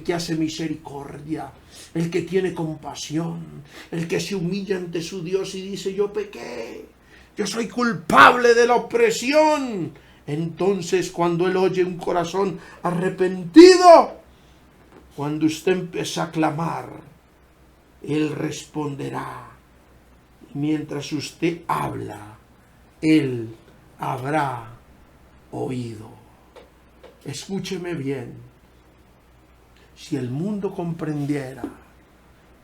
que hace misericordia, el que tiene compasión, el que se humilla ante su Dios y dice: yo pequé, yo soy culpable de la opresión. Entonces, cuando Él oye un corazón arrepentido, cuando usted empieza a clamar, Él responderá. Mientras usted habla, Él habrá oído. Escúcheme bien. Si el mundo comprendiera,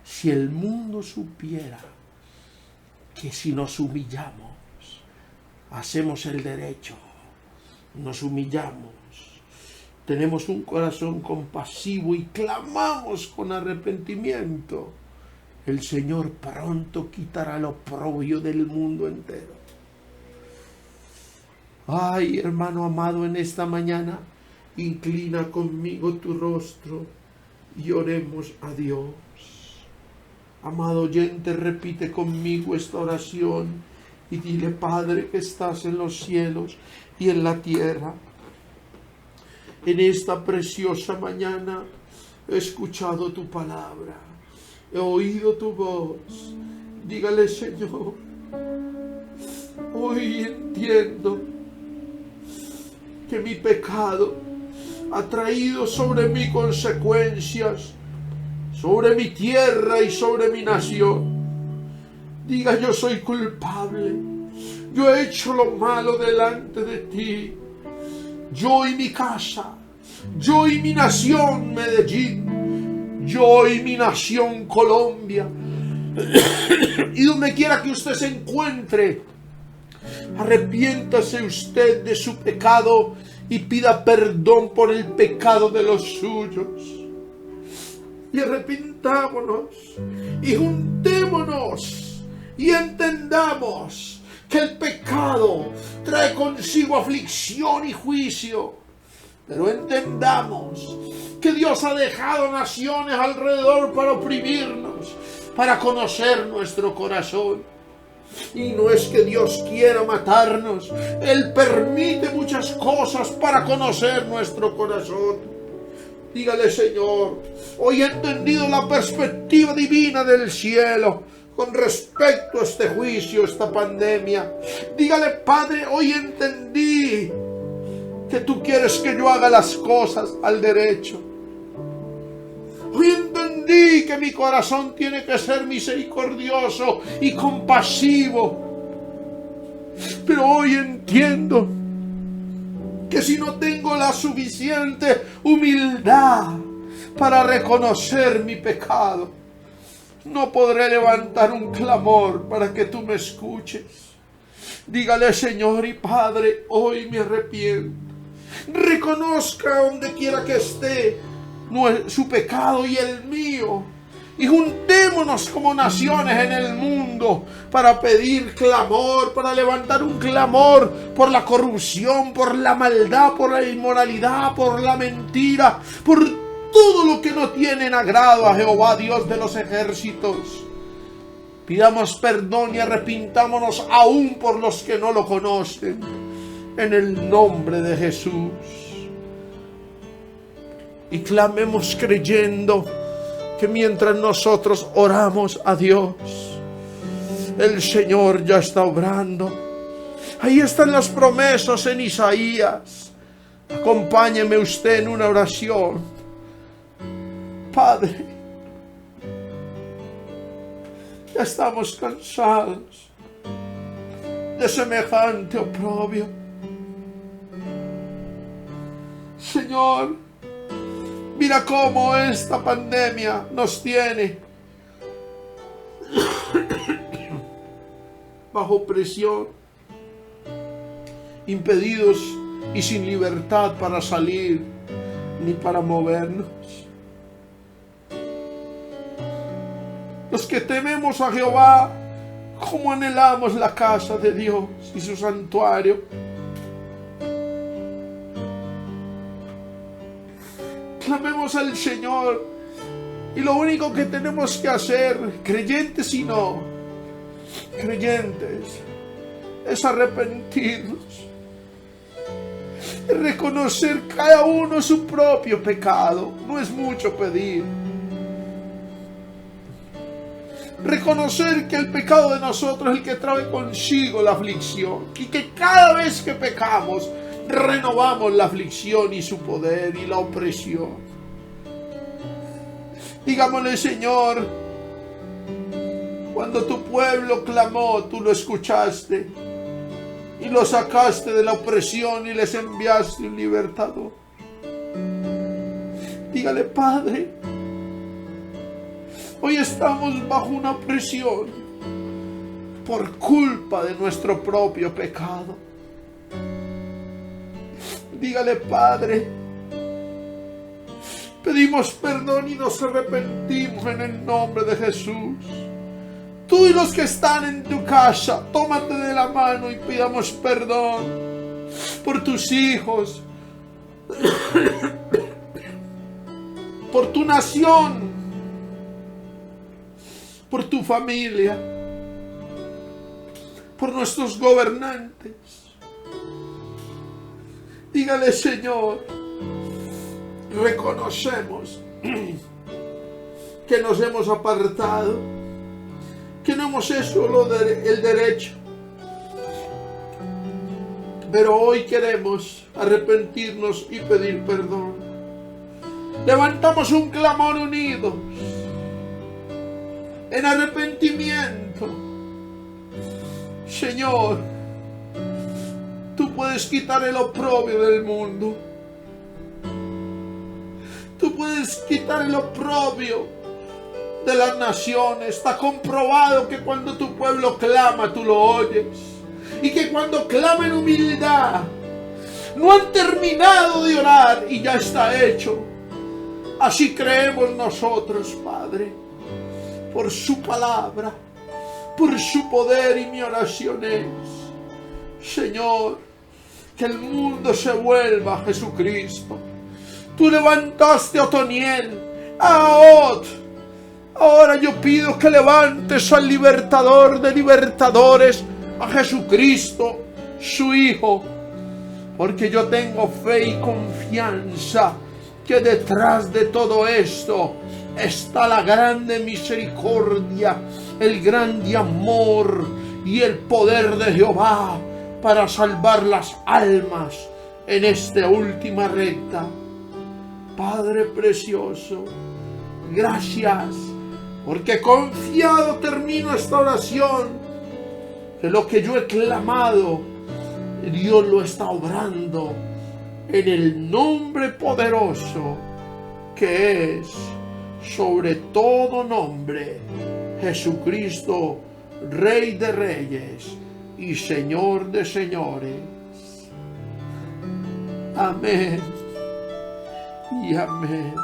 si el mundo supiera que si nos humillamos, hacemos el derecho, nos humillamos, tenemos un corazón compasivo y clamamos con arrepentimiento, el Señor pronto quitará el oprobio del mundo entero. Ay, hermano amado, en esta mañana, inclina conmigo tu rostro y oremos a Dios. Amado oyente, repite conmigo esta oración y dile: Padre que estás en los cielos y en la tierra, en esta preciosa mañana he escuchado tu palabra, he oído tu voz. Dígale: Señor, hoy entiendo que mi pecado ha traído sobre mí consecuencias, sobre mi tierra y sobre mi nación. Diga: yo soy culpable, yo he hecho lo malo delante de ti, yo y mi casa, yo y mi nación Medellín, yo y mi nación Colombia. Y donde quiera que usted se encuentre, arrepiéntase usted de su pecado y pida perdón por el pecado de los suyos. Y arrepintámonos y juntémonos y entendamos que el pecado trae consigo aflicción y juicio. Pero entendamos que Dios ha dejado naciones alrededor para oprimirnos, para conocer nuestro corazón. Y no es que Dios quiera matarnos, Él permite muchas cosas para conocer nuestro corazón. Dígale: Señor, hoy he entendido la perspectiva divina del cielo con respecto a este juicio, esta pandemia. Dígale: Padre, hoy entendí que tú quieres que yo haga las cosas al derecho. Hoy entendí que mi corazón tiene que ser misericordioso y compasivo. Pero hoy entiendo que si no tengo la suficiente humildad para reconocer mi pecado, no podré levantar un clamor para que tú me escuches. Dígale: Señor y Padre, hoy me arrepiento. Reconozca donde quiera que esté su pecado y el mío, y juntémonos como naciones en el mundo para pedir clamor, para levantar un clamor por la corrupción, por la maldad, por la inmoralidad, por la mentira, por todo lo que no tiene en agrado a Jehová, Dios de los ejércitos. Pidamos perdón y arrepintámonos aún por los que no lo conocen, en el nombre de Jesús. Y clamemos creyendo que mientras nosotros oramos a Dios, el Señor ya está obrando. Ahí están las promesas en Isaías. Acompáñeme usted en una oración. Padre, ya estamos cansados de semejante oprobio. Señor, mira cómo esta pandemia nos tiene bajo presión, impedidos y sin libertad para salir ni para movernos. Los que tememos a Jehová, ¿cómo anhelamos la casa de Dios y su santuario? Clamemos al Señor, y lo único que tenemos que hacer, creyentes y no creyentes, es arrepentirnos, es reconocer cada uno su propio pecado. No es mucho pedir. Reconocer que el pecado de nosotros es el que trae consigo la aflicción, y que cada vez que pecamos renovamos la aflicción y su poder y la opresión. Digámosle: Señor, cuando tu pueblo clamó, tú lo escuchaste y lo sacaste de la opresión y les enviaste un libertador. Dígale: Padre, hoy estamos bajo una presión por culpa de nuestro propio pecado. Dígale: Padre, pedimos perdón y nos arrepentimos en el nombre de Jesús. Tú y los que están en tu casa, tómate de la mano y pidamos perdón por tus hijos, por tu nación, por tu familia, por nuestros gobernantes. Dígale: Señor, reconocemos que nos hemos apartado, que no hemos hecho el derecho, pero hoy queremos arrepentirnos y pedir perdón. Levantamos un clamor unidos en arrepentimiento. Señor, tú puedes quitar el oprobio del mundo. Tú puedes quitar el oprobio de las naciones. Está comprobado que cuando tu pueblo clama, tú lo oyes. Y que cuando clama en humildad, no han terminado de orar y ya está hecho. Así creemos nosotros, Padre, por su palabra, por su poder, y mi oración es: Señor, que el mundo se vuelva a Jesucristo. Tú levantaste a Otoniel, a Ot. Ahora yo pido que levantes al libertador de libertadores, a Jesucristo, su Hijo. Porque yo tengo fe y confianza que detrás de todo esto está la grande misericordia, el grande amor y el poder de Jehová para salvar las almas en esta última recta. Padre precioso, gracias, porque confiado termino esta oración, que lo que yo he clamado, Dios lo está obrando en el nombre poderoso que es sobre todo nombre, Jesucristo, Rey de Reyes y Señor de Señores. Amén y amén.